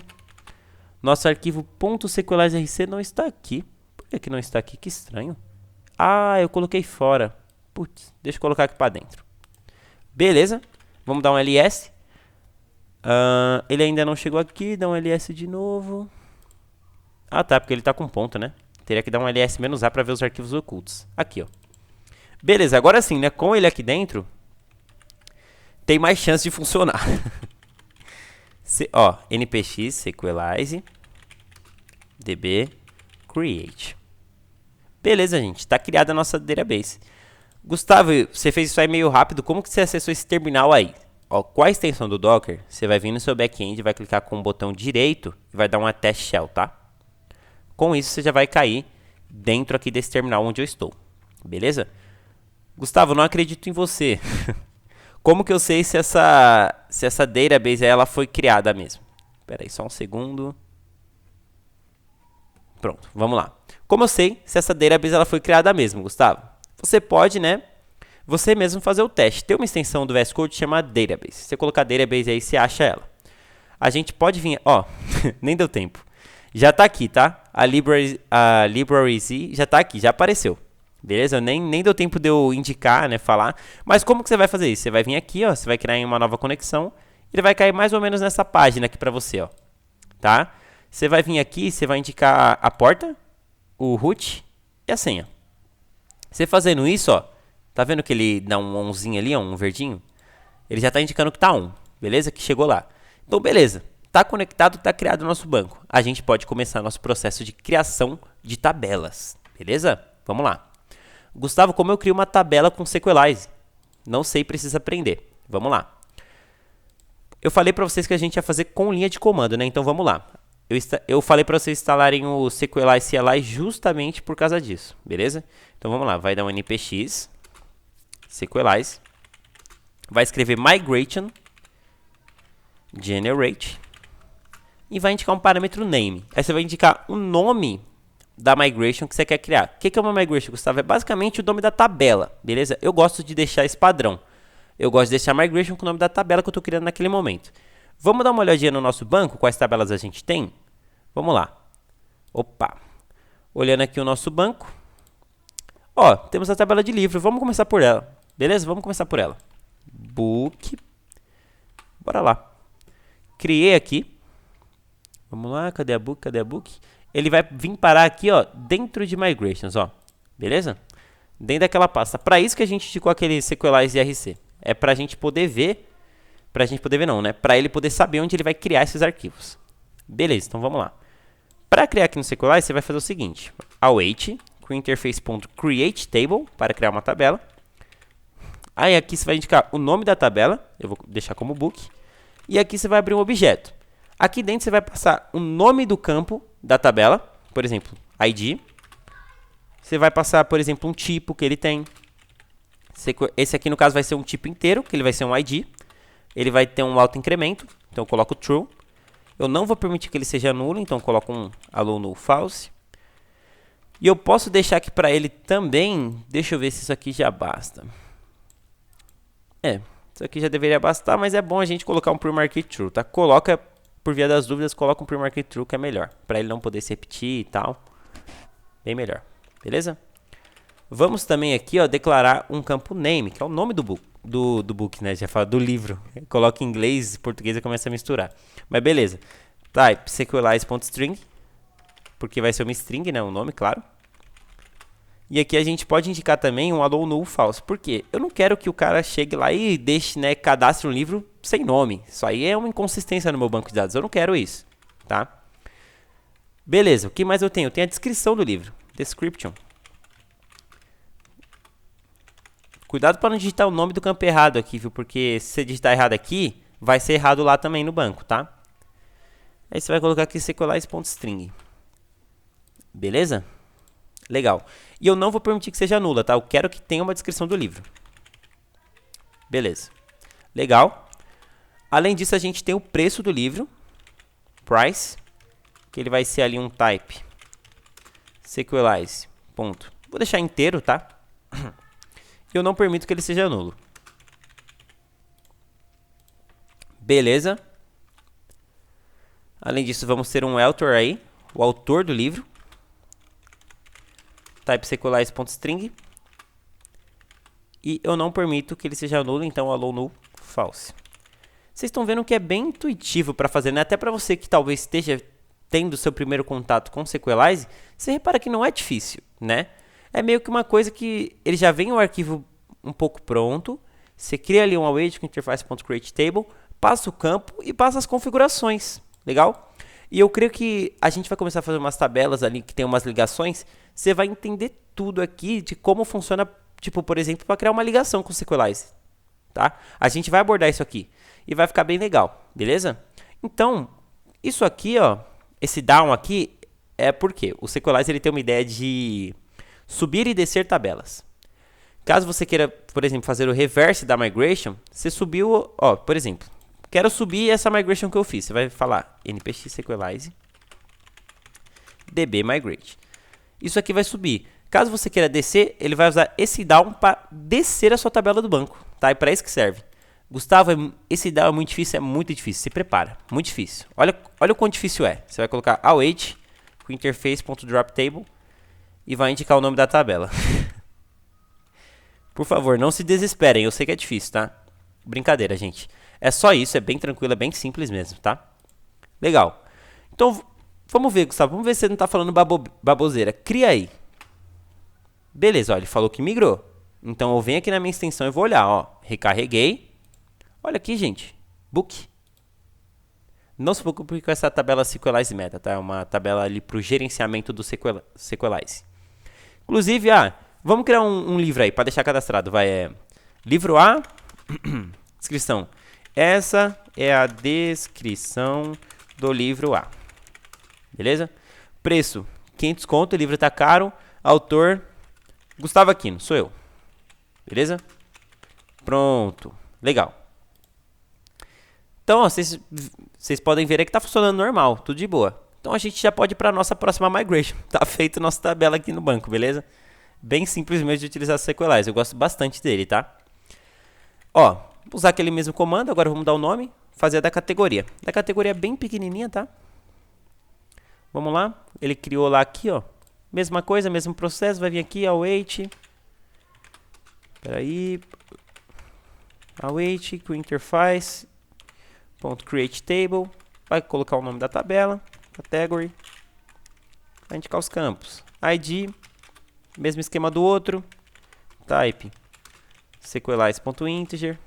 Nosso arquivo .sequelizerc não está aqui. Por que não está aqui? Que estranho. Ah, eu coloquei fora. Putz, deixa eu colocar aqui para dentro. Beleza. Vamos dar um ls. Ele ainda não chegou aqui. Dá um ls de novo. Ah, tá. Porque ele tá com ponto, né? Teria que dar um ls-a para ver os arquivos ocultos. Aqui, ó. Beleza. Agora sim, né? Com ele aqui dentro, tem mais chance de funcionar. Ó, npx sequelize db create. Beleza, gente. Tá criada a nossa database. Gustavo, você fez isso aí meio rápido. Como que você acessou esse terminal aí? Ó, com a extensão do Docker, você vai vir no seu back-end, vai clicar com o botão direito e vai dar uma test shell, tá? Com isso, você já vai cair dentro aqui desse terminal onde eu estou. Beleza? Gustavo, não acredito em você. Como que eu sei se essa database aí, ela foi criada mesmo? Espera aí, só um segundo. Pronto, vamos lá. Como eu sei se essa database ela foi criada mesmo, Gustavo? Você pode, né, você mesmo fazer o teste. Tem uma extensão do VS Code chamada database. Se você colocar database aí, você acha ela. A gente pode vir, ó, nem deu tempo. Já está aqui, tá? A library já está aqui, já apareceu. Beleza? Nem deu tempo de eu indicar, né, falar. Mas como que você vai fazer isso? Você vai vir aqui, ó, você vai criar uma nova conexão. Ele vai cair mais ou menos nessa página aqui para você, ó. Tá? Você vai vir aqui, você vai indicar a porta, o root e a senha. Você fazendo isso, ó, tá vendo que ele dá um onzinho ali, ó, um verdinho? Ele já está indicando que está 1, beleza? Que chegou lá. Então, beleza. Está conectado, está criado o nosso banco. A gente pode começar nosso processo de criação de tabelas, beleza? Vamos lá. Gustavo, como eu crio uma tabela com Sequelize? Não sei, precisa aprender. Vamos lá. Eu falei para vocês que a gente ia fazer com linha de comando, né? Então vamos lá. Eu falei para vocês instalarem o Sequelize CLI justamente por causa disso, beleza? Então vamos lá, vai dar um npx Sequelize, vai escrever migration generate e vai indicar um parâmetro name. Aí você vai indicar o nome da migration que você quer criar. O que é uma migration, Gustavo? É basicamente o nome da tabela, beleza? Eu gosto de deixar esse padrão. Eu gosto de deixar migration com o nome da tabela que eu estou criando naquele momento. Vamos dar uma olhadinha no nosso banco, quais tabelas a gente tem? Vamos lá. Opa. Olhando aqui o nosso banco. Ó, temos a tabela de livro. Vamos começar por ela. Beleza? Vamos começar por ela. Book. Bora lá. Criei aqui. Vamos lá, cadê a book? Cadê a book? Ele vai vir parar aqui, ó, dentro de migrations, ó. Beleza? Dentro daquela pasta. Para isso que a gente indicou aquele Sequelize IRC. É pra gente poder ver. Pra gente poder ver não, né? Pra ele poder saber onde ele vai criar esses arquivos. Beleza, então vamos lá. Para criar aqui no Sequelize, você vai fazer o seguinte. Await com interface.createTable para criar uma tabela. Aí aqui você vai indicar o nome da tabela. Eu vou deixar como book. E aqui você vai abrir um objeto. Aqui dentro você vai passar o nome do campo da tabela. Por exemplo, ID. Você vai passar, por exemplo, um tipo que ele tem. Esse aqui, no caso, vai ser um tipo inteiro, que ele vai ser um ID. Ele vai ter um autoincremento, então eu coloco true. Eu não vou permitir que ele seja nulo, então eu coloco um allow null false. E eu posso deixar aqui para ele também, deixa eu ver se isso aqui já basta. Isso aqui já deveria bastar, mas é bom a gente colocar um pre-market true, tá? Coloca, por via das dúvidas, coloca um pre-market true que é melhor, para ele não poder se repetir e tal. Bem melhor, beleza? Vamos também aqui, ó, declarar um campo name, que é o nome do book, né? Já fala do livro. Coloca em inglês e português e começa a misturar. Mas beleza. Type sequelize.string, porque vai ser uma string, né? Um nome, claro. E aqui a gente pode indicar também um allow null false. Por quê? Eu não quero que o cara chegue lá e deixe, né, cadastre um livro sem nome. Isso aí é uma inconsistência no meu banco de dados. Eu não quero isso, tá? Beleza. O que mais eu tenho? Eu tenho a descrição do livro. Description. Cuidado para não digitar o nome do campo errado aqui, viu? Porque se você digitar errado aqui, vai ser errado lá também no banco, tá? Aí você vai colocar aqui sequelize.string. Beleza? Legal. E eu não vou permitir que seja nula, tá? Eu quero que tenha uma descrição do livro. Beleza. Legal. Além disso, a gente tem o preço do livro. Price. Que ele vai ser ali um type. Sequelize. Ponto. Vou deixar inteiro, tá? Eu não permito que ele seja nulo. Beleza. Além disso, vamos ter um author aí, o autor do livro. Type sequelize.string. E eu não permito que ele seja nulo, então allow null false. Vocês estão vendo que é bem intuitivo para fazer, né? Até para você que talvez esteja tendo seu primeiro contato com Sequelize, você repara que não é difícil, né? É meio que uma coisa que ele já vem o arquivo um pouco pronto. Você cria ali um await com interface.createTable, passa o campo e passa as configurações. Legal? E eu creio que a gente vai começar a fazer umas tabelas ali que tem umas ligações. Você vai entender tudo aqui de como funciona, tipo, por exemplo, para criar uma ligação com o Sequelize. Tá? A gente vai abordar isso aqui e vai ficar bem legal, beleza? Então, isso aqui, ó, esse down aqui é porque o Sequelize ele tem uma ideia de subir e descer tabelas. Caso você queira, por exemplo, fazer o reverse da migration, você subiu, ó, por exemplo, quero subir essa migration que eu fiz. Você vai falar npx sequelize db migrate. Isso aqui vai subir. Caso você queira descer, ele vai usar esse down para descer a sua tabela do banco, tá? E para isso que serve. Gustavo, esse down é muito difícil. Se prepara, muito difícil. Olha o quão difícil é. Você vai colocar await com interface.dropTable e vai indicar o nome da tabela. Por favor, não se desesperem. Eu sei que é difícil, tá? Brincadeira, gente. É só isso, é bem tranquilo, é bem simples mesmo, tá? Legal. Então, vamos ver, Gustavo. Vamos ver se você não tá falando baboseira. Cria aí. Beleza, ó, ele falou que migrou. Então, eu venho aqui na minha extensão e vou olhar, ó. Recarreguei. Olha aqui, gente. Book. Não se preocupe com essa tabela Sequelize Meta, tá? É uma tabela ali para o gerenciamento do Sequelize. Inclusive, vamos criar um livro aí para deixar cadastrado. Livro A, descrição. Essa é a descrição do livro A. Beleza? Preço, 500 conto, o livro tá caro. Autor, Gustavo Aquino, sou eu. Beleza? Pronto. Legal. Então, vocês podem ver aí que tá funcionando normal, tudo de boa. Então, a gente já pode ir para a nossa próxima migration. Tá feita nossa tabela aqui no banco, beleza? Bem simples mesmo de utilizar o Sequelize. Eu gosto bastante dele, tá? Ó, usar aquele mesmo comando. Agora vamos dar o nome. Fazer a da categoria. Da categoria é bem pequenininha, tá? Vamos lá. Ele criou lá aqui, ó. Mesma coisa, mesmo processo. Vai vir aqui, await. Espera aí. Await, com interface. .create table. Vai colocar o nome da tabela. Category. Vai indicar os campos. ID. Mesmo esquema do outro. Type. Sequelize.integer.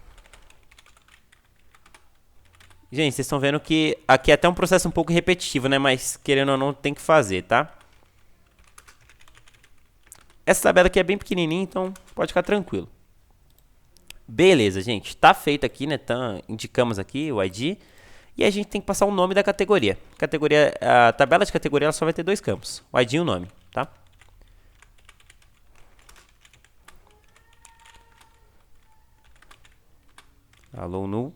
Gente, vocês estão vendo que aqui é até um processo um pouco repetitivo, né? Mas querendo ou não, tem que fazer, tá? Essa tabela aqui é bem pequenininha, então pode ficar tranquilo. Beleza, gente. Tá feito aqui, né? Então, indicamos aqui o ID. E a gente tem que passar o nome da categoria. A tabela de categoria ela só vai ter 2 campos. O ID e o nome, tá? Alô, null.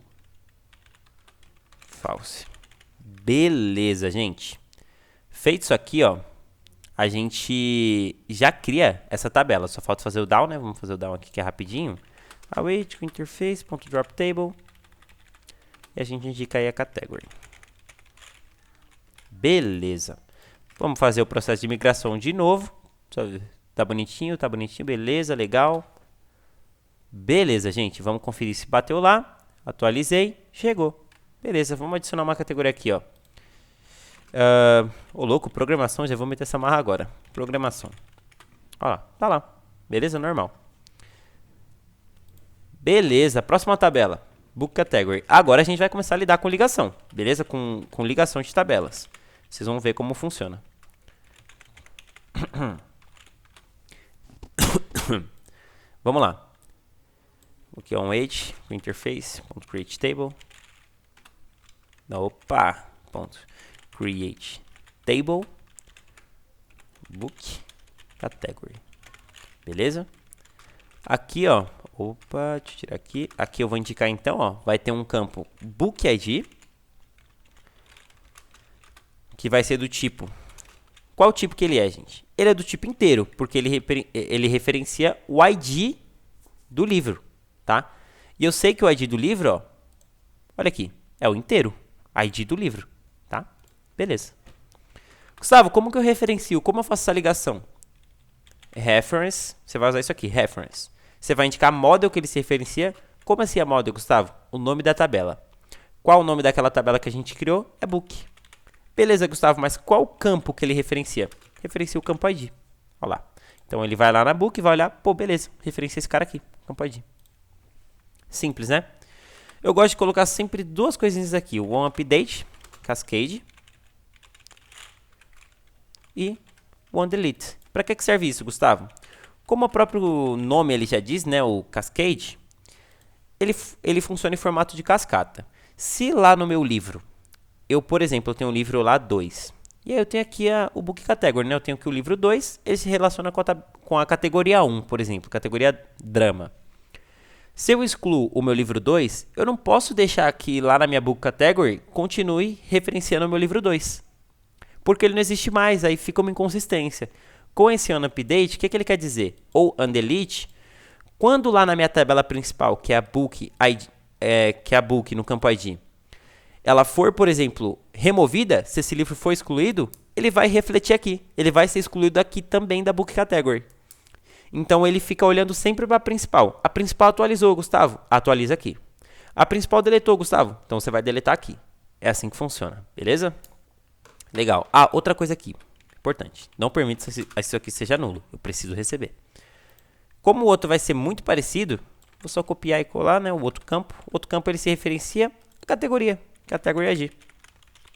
False. Beleza, gente. Feito isso aqui, ó, a gente já cria essa tabela. Só falta fazer o down, né? Vamos fazer o down aqui que é rapidinho. Await com interface.dropTable. E a gente indica aí a category. Beleza. Vamos fazer o processo de migração de novo. Tá bonitinho, beleza, legal. Beleza, gente. Vamos conferir se bateu lá. Atualizei, chegou. Beleza, vamos adicionar uma categoria aqui, ó. Ô louco, programação, já vou meter essa marra agora. Programação. Ó lá, tá lá. Beleza, normal. Beleza, próxima tabela. Book Category. Agora a gente vai começar a lidar com ligação. Beleza? Com ligação de tabelas. Vocês vão ver como funciona. Vamos lá. Aqui é um H, interface.create table. Opa, .create table book category. Beleza? Aqui, ó. Opa, deixa eu tirar aqui. Aqui eu vou indicar então, ó. Vai ter um campo book ID. Que vai ser do tipo. Qual tipo que ele é, gente? Ele é do tipo inteiro, porque ele referencia o ID do livro, tá? E eu sei que o ID do livro, ó. Olha aqui, é o inteiro. ID do livro, tá? Beleza. Gustavo, como que eu referencio? Como eu faço essa ligação? Reference, você vai usar isso aqui, reference. Você vai indicar a model que ele se referencia. Como assim a model, Gustavo? O nome da tabela. Qual o nome daquela tabela que a gente criou? É book. Beleza, Gustavo, mas qual o campo que ele referencia? Referencia o campo ID. Olha lá. Então ele vai lá na book e vai olhar, pô, beleza, referencia esse cara aqui, campo ID. Simples, né? Eu gosto de colocar sempre 2 coisinhas aqui. O onUpdate, cascade. E o onDelete. Para que serve isso, Gustavo? Como o próprio nome ele já diz, né, o cascade, ele funciona em formato de cascata. Se lá no meu livro, por exemplo, eu tenho um livro lá 2. E aí eu tenho aqui o book category, né? Eu tenho aqui o livro 2, ele se relaciona com a categoria 1, por exemplo, categoria drama. Se eu excluo o meu livro 2, eu não posso deixar que lá na minha book category continue referenciando o meu livro 2. Porque ele não existe mais, aí fica uma inconsistência. Com esse onUpdate, o que ele quer dizer? Ou onDelete, quando lá na minha tabela principal, que é a book, que é a book no campo ID, ela for, por exemplo, removida, se esse livro for excluído, ele vai refletir aqui. Ele vai ser excluído aqui também da book category. Então ele fica olhando sempre para a principal. A principal atualizou, Gustavo? Atualiza aqui. A principal deletou, Gustavo? Então você vai deletar aqui. É assim que funciona, beleza? Legal. Outra coisa aqui, importante. Não permita que isso aqui seja nulo. Eu preciso receber. Como o outro vai ser muito parecido, vou só copiar e colar, né, o outro campo. O outro campo ele se referencia à categoria, category ID.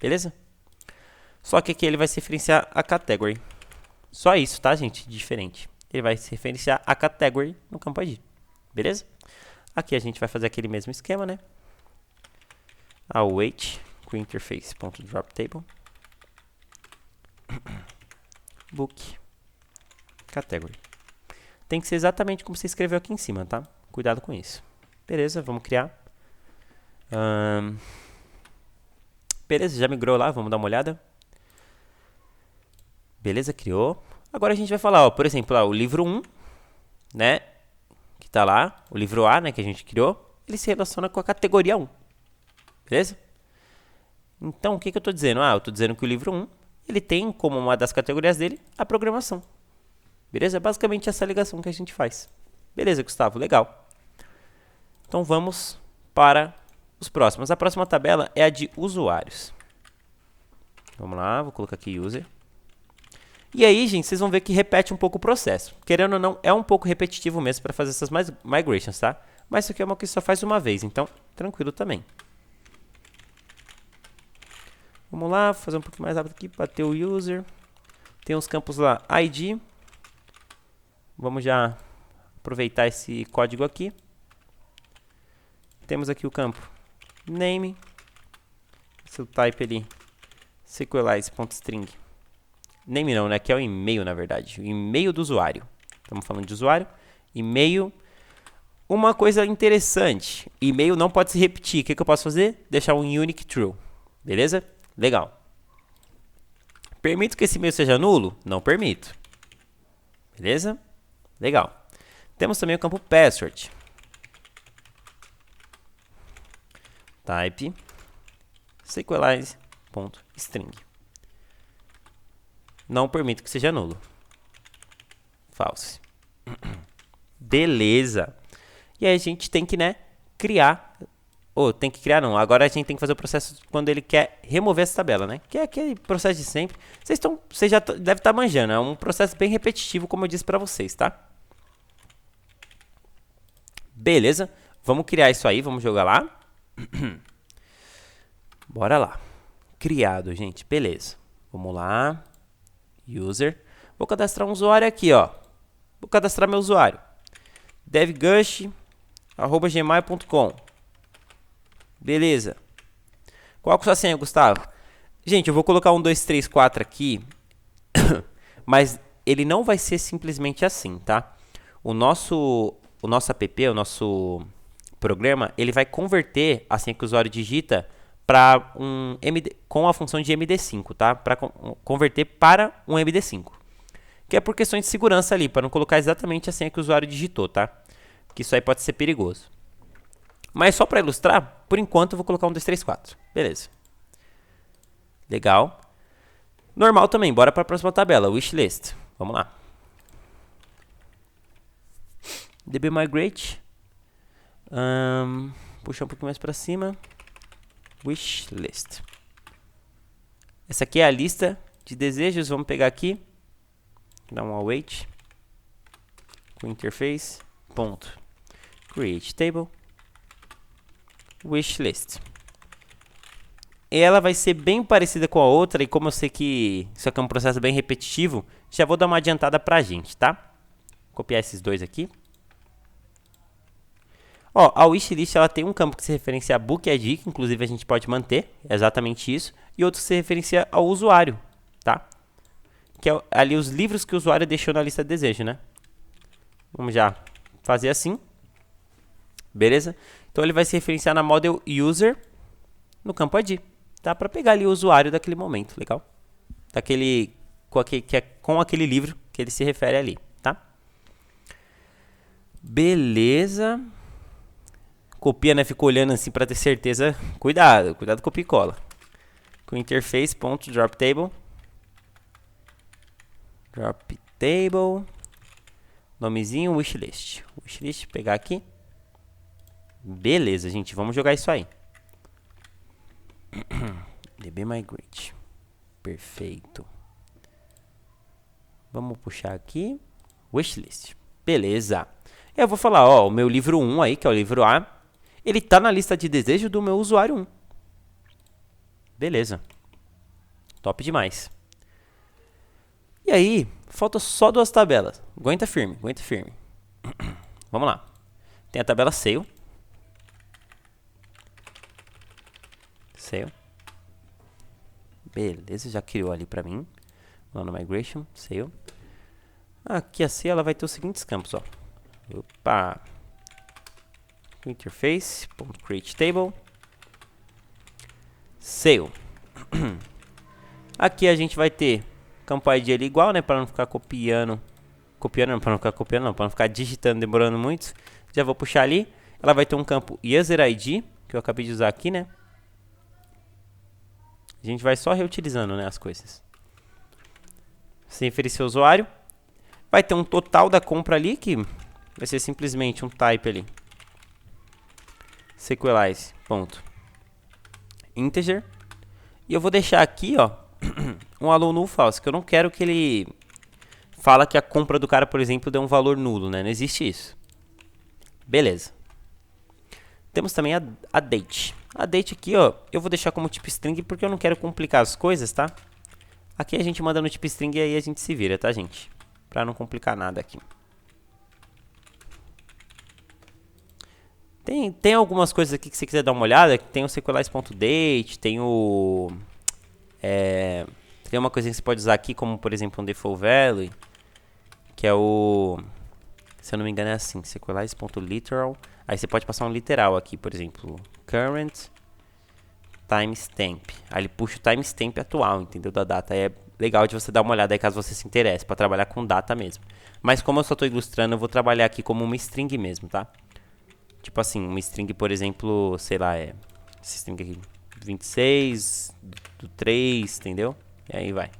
Beleza? Só que aqui ele vai se referenciar a category. Só isso, tá, gente? Diferente. Ele vai se referenciar a category no campo ID. Beleza? Aqui a gente vai fazer aquele mesmo esquema, né? Await com interface.dropTable book category. Tem que ser exatamente como você escreveu aqui em cima, tá? Cuidado com isso. Beleza, vamos criar. Beleza, já migrou lá, vamos dar uma olhada. Beleza, criou. Agora a gente vai falar, ó, por exemplo, ó, o livro 1, né? Que tá lá, o livro A, né, que a gente criou, ele se relaciona com a categoria 1. Beleza? Então, o que eu estou dizendo? Eu estou dizendo que o livro 1, ele tem como uma das categorias dele a programação. Beleza? É basicamente essa ligação que a gente faz. Beleza, Gustavo? Legal. Então, vamos para os próximos. A próxima tabela é a de usuários. Vamos lá, vou colocar aqui user. E aí, gente, vocês vão ver que repete um pouco o processo. Querendo ou não, é um pouco repetitivo mesmo para fazer essas migrations, tá? Mas isso aqui é uma que só faz uma vez, então tranquilo também. Vamos lá, fazer um pouquinho mais rápido aqui, bater o user. Tem uns campos lá, ID. Vamos já aproveitar esse código aqui. Temos aqui o campo name. Seu type ali, sequelize.string. Name não, né? Que é o e-mail, na verdade. O e-mail do usuário. Estamos falando de usuário. E-mail. Uma coisa interessante. E-mail não pode se repetir. O que eu posso fazer? Deixar um unique true. Beleza? Legal. Permito que esse e-mail seja nulo? Não permito. Beleza? Legal. Temos também o campo password. Type sequelize.string. Não permito que seja nulo. False. Beleza. E aí a gente tem que, né, criar. Ou tem que criar não. Agora a gente tem que fazer o processo quando ele quer remover essa tabela, né? Que é aquele processo de sempre. Vocês já devem estar manjando. É um processo bem repetitivo, como eu disse para vocês, tá? Beleza. Vamos criar isso aí. Vamos jogar lá. Bora lá. Criado, gente. Beleza. Vamos lá. User. Vou cadastrar um usuário aqui, ó. Vou cadastrar meu usuário. devgush@gmail.com. Beleza. Qual que é a sua senha, Gustavo? Gente, eu vou colocar 1, 2, 3, 4 aqui. Mas ele não vai ser simplesmente assim, tá? O nosso app, o nosso programa, ele vai converter a senha que o usuário digita para um MD, com a função de MD5, tá? Para converter para um MD5. Que é por questões de segurança ali, para não colocar exatamente a senha que o usuário digitou, tá? Que isso aí pode ser perigoso. Mas só para ilustrar, por enquanto eu vou colocar 1, 2, 3, 4. Beleza. Legal. Normal também, bora para a próxima tabela, wishlist. Vamos lá. dbmigrate. Puxar um pouquinho mais para cima. Wishlist. Essa aqui é a lista de desejos. Vamos pegar aqui. Dar um await. Com interface. Ponto. Create table. Wishlist. Ela vai ser bem parecida com a outra. E como eu sei que isso aqui é um processo bem repetitivo, já vou dar uma adiantada pra gente, tá? Copiar esses dois aqui. Ó, a wishlist ela tem um campo que se referencia a book ID, que inclusive a gente pode manter, é exatamente isso, e outro que se referencia ao usuário, tá? Que é ali os livros que o usuário deixou na lista de desejo, né? Vamos já fazer assim. Beleza? Então ele vai se referenciar na model user no campo ID, tá? Para pegar ali o usuário daquele momento, legal? Com aquele livro que ele se refere ali, tá? Beleza. Copia, né? Ficou olhando assim para ter certeza. Cuidado copia e cola. Com interface.dropTable. Droptable. Nomezinho wishlist. Wishlist, pegar aqui. Beleza, gente. Vamos jogar isso aí. dbmigrate. Perfeito. Vamos puxar aqui. Wishlist. Beleza. E eu vou falar, ó, o meu livro 1 aí, que é o livro A, ele tá na lista de desejo do meu usuário 1. Beleza. Top demais. E aí, falta só 2 tabelas. Aguenta firme, aguenta firme. Vamos lá. Tem a tabela Sale. Sale. Beleza, já criou ali pra mim. Lá no Migration, Sale. Aqui a Sale ela vai ter os seguintes campos, ó. Opa. Interface.create table. Sale. Aqui a gente vai ter campo ID ali igual, né? Para não ficar para não ficar digitando, demorando muito. Já vou puxar ali. Ela vai ter um campo User ID, que eu acabei de usar aqui, né? A gente vai só reutilizando, né, as coisas. Sem referir seu usuário. Vai ter um total da compra ali, que vai ser simplesmente um type ali. Sequelize.integer. E eu vou deixar aqui, ó, um allow null false, que eu não quero que ele fala que a compra do cara, por exemplo, deu um valor nulo, né? Não existe isso. Beleza. Temos também a date. A date aqui, ó, eu vou deixar como tipo string porque eu não quero complicar as coisas, tá? Aqui a gente manda no tipo string e aí a gente se vira, tá, gente? Pra não complicar nada aqui. Tem algumas coisas aqui que você quiser dar uma olhada. Tem o sequelize.date, tem o... tem uma coisa que você pode usar aqui, como por exemplo um default value, que é o... Se eu não me engano é assim, sequelize.literal. Aí você pode passar um literal aqui, por exemplo, current timestamp. Aí ele puxa o timestamp atual, entendeu? Da data. Aí é legal de você dar uma olhada aí caso você se interesse, para trabalhar com data mesmo. Mas como eu só estou ilustrando, eu vou trabalhar aqui como uma string mesmo, tá? Tipo assim, uma string, por exemplo, sei lá, essa string aqui, 26 do 3, entendeu? E aí vai.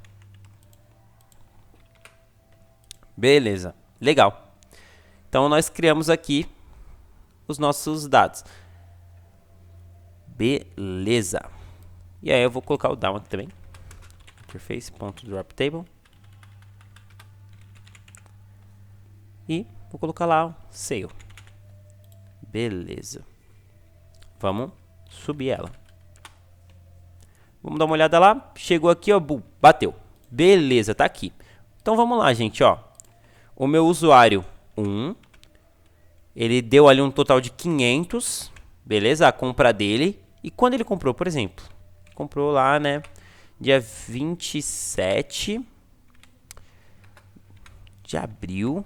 Beleza, legal. Então nós criamos aqui os nossos dados. Beleza. E aí eu vou colocar o down aqui também. Interface.dropTable. E vou colocar lá o sale. Beleza. Vamos subir ela. Vamos dar uma olhada lá. Chegou aqui, ó. Bateu. Beleza, tá aqui. Então vamos lá, gente, ó. O meu usuário 1. Ele deu ali um total de 500. Beleza? A compra dele. E quando ele comprou, por exemplo. Comprou lá, né? Dia 27 de abril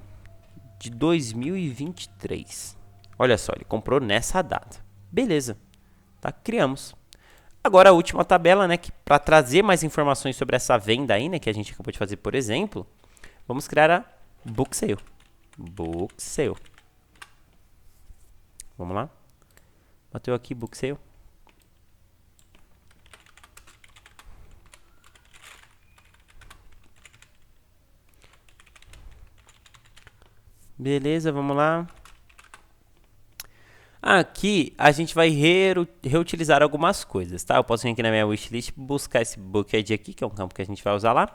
de 2023. Olha só, ele comprou nessa data. Beleza. Tá? Criamos. Agora a última tabela, né? Que para trazer mais informações sobre essa venda aí, né? Que a gente acabou de fazer, por exemplo. Vamos criar a Book Sale. Book Sale. Vamos lá. Bateu aqui Book Sale. Beleza, vamos lá. Aqui a gente vai reutilizar algumas coisas, tá? Eu posso vir aqui na minha wishlist buscar esse book ID aqui, que é um campo que a gente vai usar lá.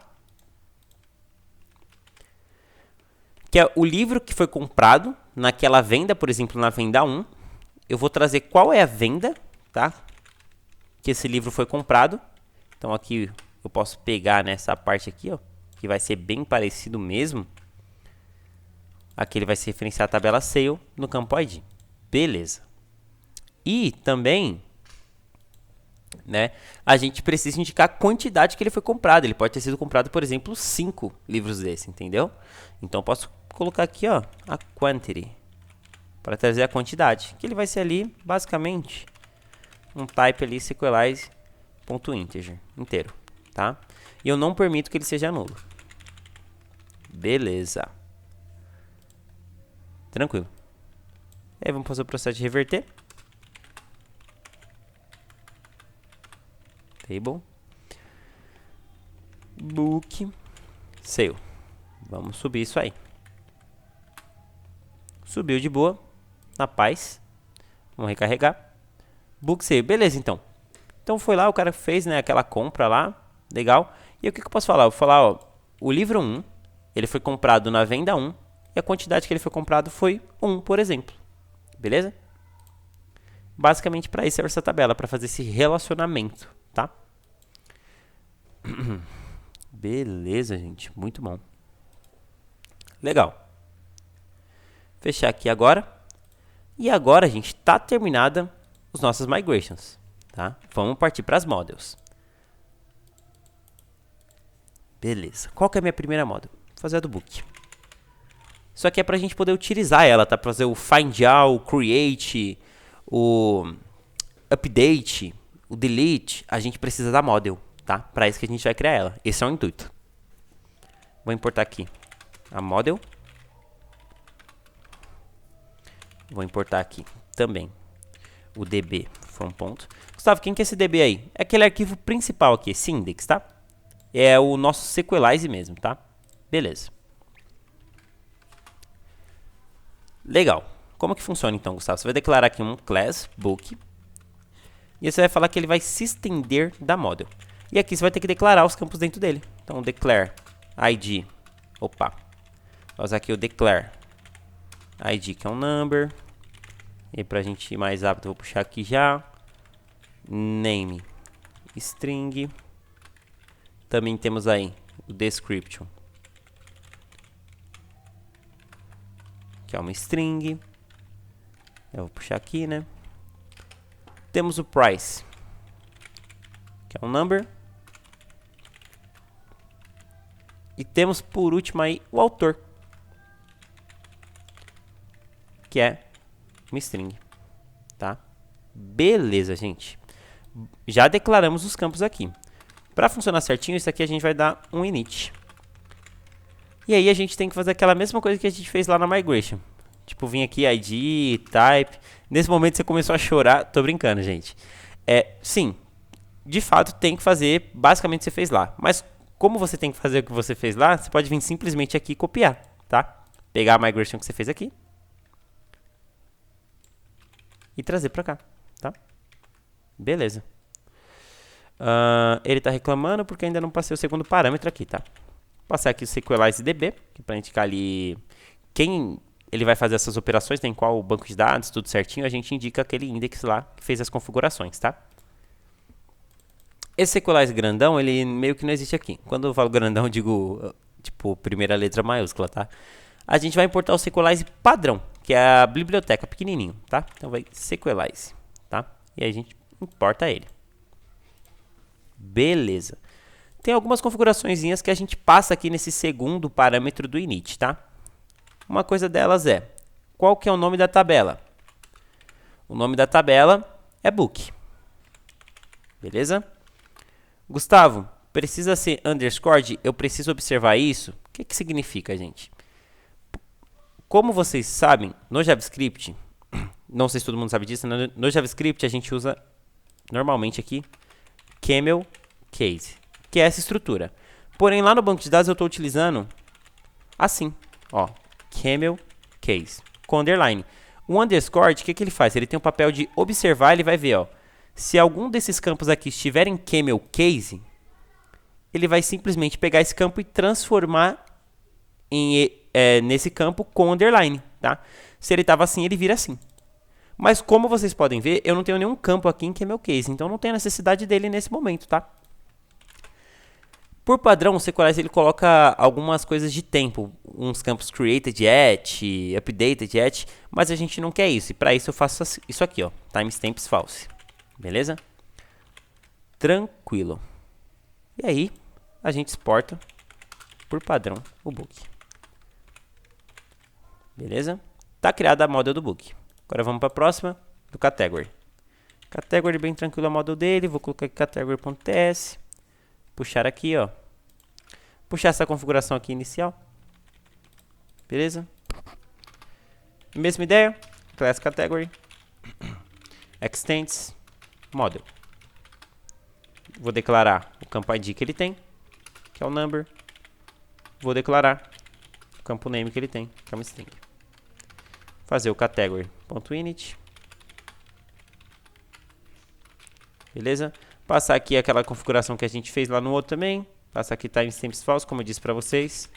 Que é o livro que foi comprado naquela venda, por exemplo, na venda 1. Eu vou trazer qual é a venda, tá? Que esse livro foi comprado. Então aqui eu posso pegar nessa parte aqui, ó, que vai ser bem parecido mesmo. Aqui ele vai se referenciar a tabela sale no campo ID. Beleza. E também, né, a gente precisa indicar a quantidade que ele foi comprado. Ele pode ter sido comprado, por exemplo, 5 livros desse, entendeu? Então eu posso colocar aqui, ó, a quantity, para trazer a quantidade, que ele vai ser ali, basicamente, um type ali, sequelize.integer, inteiro, tá? E eu não permito que ele seja nulo. Beleza. Tranquilo. Aí vamos fazer o processo de reverter. Table. Book. Sale. Vamos subir isso aí. Subiu de boa. Na paz. Vamos recarregar. Book Sale. Beleza, então. Então foi lá, o cara fez, né, aquela compra lá. Legal. E o que eu posso falar? Eu vou falar, ó, o livro 1, ele foi comprado na venda 1. e a quantidade que ele foi comprado foi 1, por exemplo. Beleza? Basicamente para isso serve essa tabela, para fazer esse relacionamento, tá? Beleza, gente, muito bom. Legal. Fechar aqui agora. E agora, gente, tá terminada as nossas migrations, tá? Vamos partir para as models. Beleza. Qual que é a minha primeira model? Vou fazer a do book. Isso aqui é para a gente poder utilizar ela, tá? Para fazer o find all, o create, o update, o delete. A gente precisa da model, tá? Para isso que a gente vai criar ela. Esse é o intuito. Vou importar aqui a model. Vou importar aqui também o db from ponto. Gustavo, quem que é esse db aí? É aquele arquivo principal aqui, esse index, tá? É o nosso Sequelize mesmo, tá? Beleza. Legal. Como que funciona então, Gustavo? Você vai declarar aqui um class book. E você vai falar que ele vai se estender da model. E aqui você vai ter que declarar os campos dentro dele. Então, declare id. Opa. Vou usar aqui o declare id, que é um number. E pra gente ir mais rápido, eu vou puxar aqui já. Name string. Também temos aí o description, que é uma string. Eu vou puxar aqui, né? Temos o price, que é um number. E temos por último aí o autor, que é uma string, tá? Beleza, gente. Já declaramos os campos aqui. Para funcionar certinho, isso aqui a gente vai dar um init. E aí a gente tem que fazer aquela mesma coisa que a gente fez lá na migration. Tipo, vim aqui, id, type. Nesse momento você começou a chorar. Tô brincando, gente. Sim, de fato tem que fazer basicamente o que você fez lá. Mas como você tem que fazer o que você fez lá, você pode vir simplesmente aqui e copiar, tá? Pegar a migration que você fez aqui e trazer pra cá, tá? Beleza. Ele está reclamando porque ainda não passei o segundo parâmetro aqui, tá? Vou passar aqui o Sequelize DB, que para indicar ali quem ele vai fazer essas operações, tem qual banco de dados, tudo certinho, a gente indica aquele index lá que fez as configurações, tá? Esse Sequelize grandão, ele meio que não existe aqui. Quando eu falo grandão, eu digo, tipo, primeira letra maiúscula, tá? A gente vai importar o Sequelize padrão, que é a biblioteca, pequenininho, tá? Então vai Sequelize, tá? E aí a gente importa ele. Beleza. Tem algumas configuraçõezinhas que a gente passa aqui nesse segundo parâmetro do init, tá? Uma coisa delas é, qual que é o nome da tabela? O nome da tabela é book. Beleza? Gustavo, precisa ser underscored? Eu preciso observar isso? O que que significa, gente? Como vocês sabem, no JavaScript, não sei se todo mundo sabe disso, no JavaScript a gente usa normalmente aqui camel case, que é essa estrutura. Porém, lá no banco de dados eu estou utilizando assim, ó, camel case, com underline. O underscore, o que ele faz? Ele tem o papel de observar, ele vai ver, ó, se algum desses campos aqui estiver em camel case, ele vai simplesmente pegar esse campo e transformar nesse campo com underline, tá? Se ele estava assim, ele vira assim. Mas como vocês podem ver, eu não tenho nenhum campo aqui em camel case, então não tem necessidade dele nesse momento, tá? Por padrão, o Sequelize ele coloca algumas coisas de tempo, uns campos created at, updated at, mas a gente não quer isso. E para isso eu faço isso aqui, ó, timestamps false. Beleza? Tranquilo. E aí, a gente exporta por padrão o book. Beleza? Tá criada a model do book. Agora vamos para a próxima, do category. Category bem tranquilo a model dele, vou colocar aqui category.ts. Puxar aqui, ó. Puxar essa configuração aqui inicial. Beleza? Mesma ideia. Class category. Extends. Model. Vou declarar o campo ID que ele tem, que é o number. Vou declarar o campo name que ele tem, que é uma string. Fazer o category.init. Beleza? Passar aqui aquela configuração que a gente fez lá no outro também. Passar aqui timestamps false, como eu disse para vocês.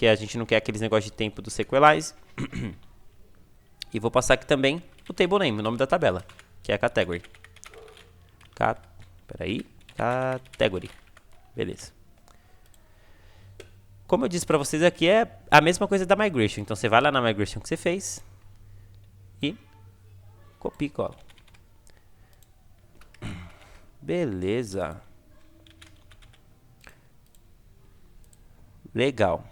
porque a gente não quer aqueles negócios de tempo do Sequelize. E vou passar aqui também o table name, o nome da tabela, que é a category. Category. Beleza. Como eu disse pra vocês aqui, é a mesma coisa da migration. Então você vai lá na migration que você fez e copia e cola. Beleza. Legal.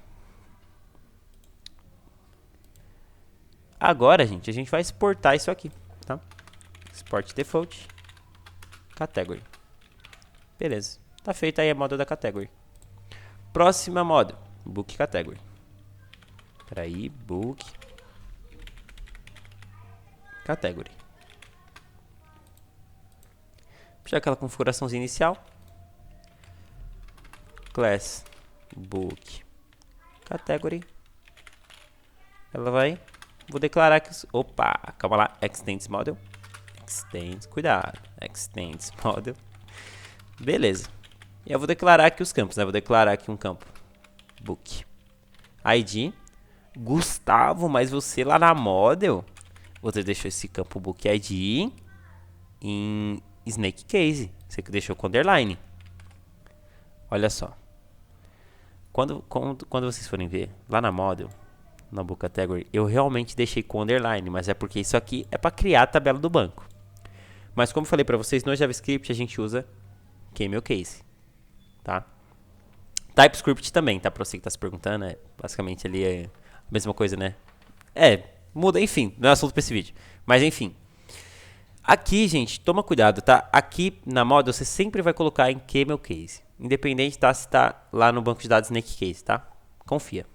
Agora, gente, a gente vai exportar isso aqui, tá? Export default. Category. Beleza. Tá feita aí a moda da category. Próxima moda. Book category. Peraí, book category. Puxar aquela configuraçãozinha inicial. Class book category. Ela vai. Vou declarar que. Opa, calma lá. Extends model. Extends, cuidado. Extends model. Beleza. E eu vou declarar aqui os campos, né? Vou declarar aqui um campo. Book. ID. Gustavo, mas você lá na model, você deixou esse campo book ID em snake case. Você que deixou com underline. Olha só. Quando vocês forem ver lá na model, na book category, eu realmente deixei com underline, mas é porque isso aqui é para criar a tabela do banco. Mas como eu falei para vocês, no JavaScript a gente usa camel case, tá? TypeScript também, tá? Para você que tá se perguntando, basicamente ali é a mesma coisa, né? Muda, enfim, não é assunto para esse vídeo. Mas enfim. Aqui, gente, toma cuidado, tá? Aqui na model você sempre vai colocar em camel case, independente, tá? Se tá lá no banco de dados snake case, tá? Confia.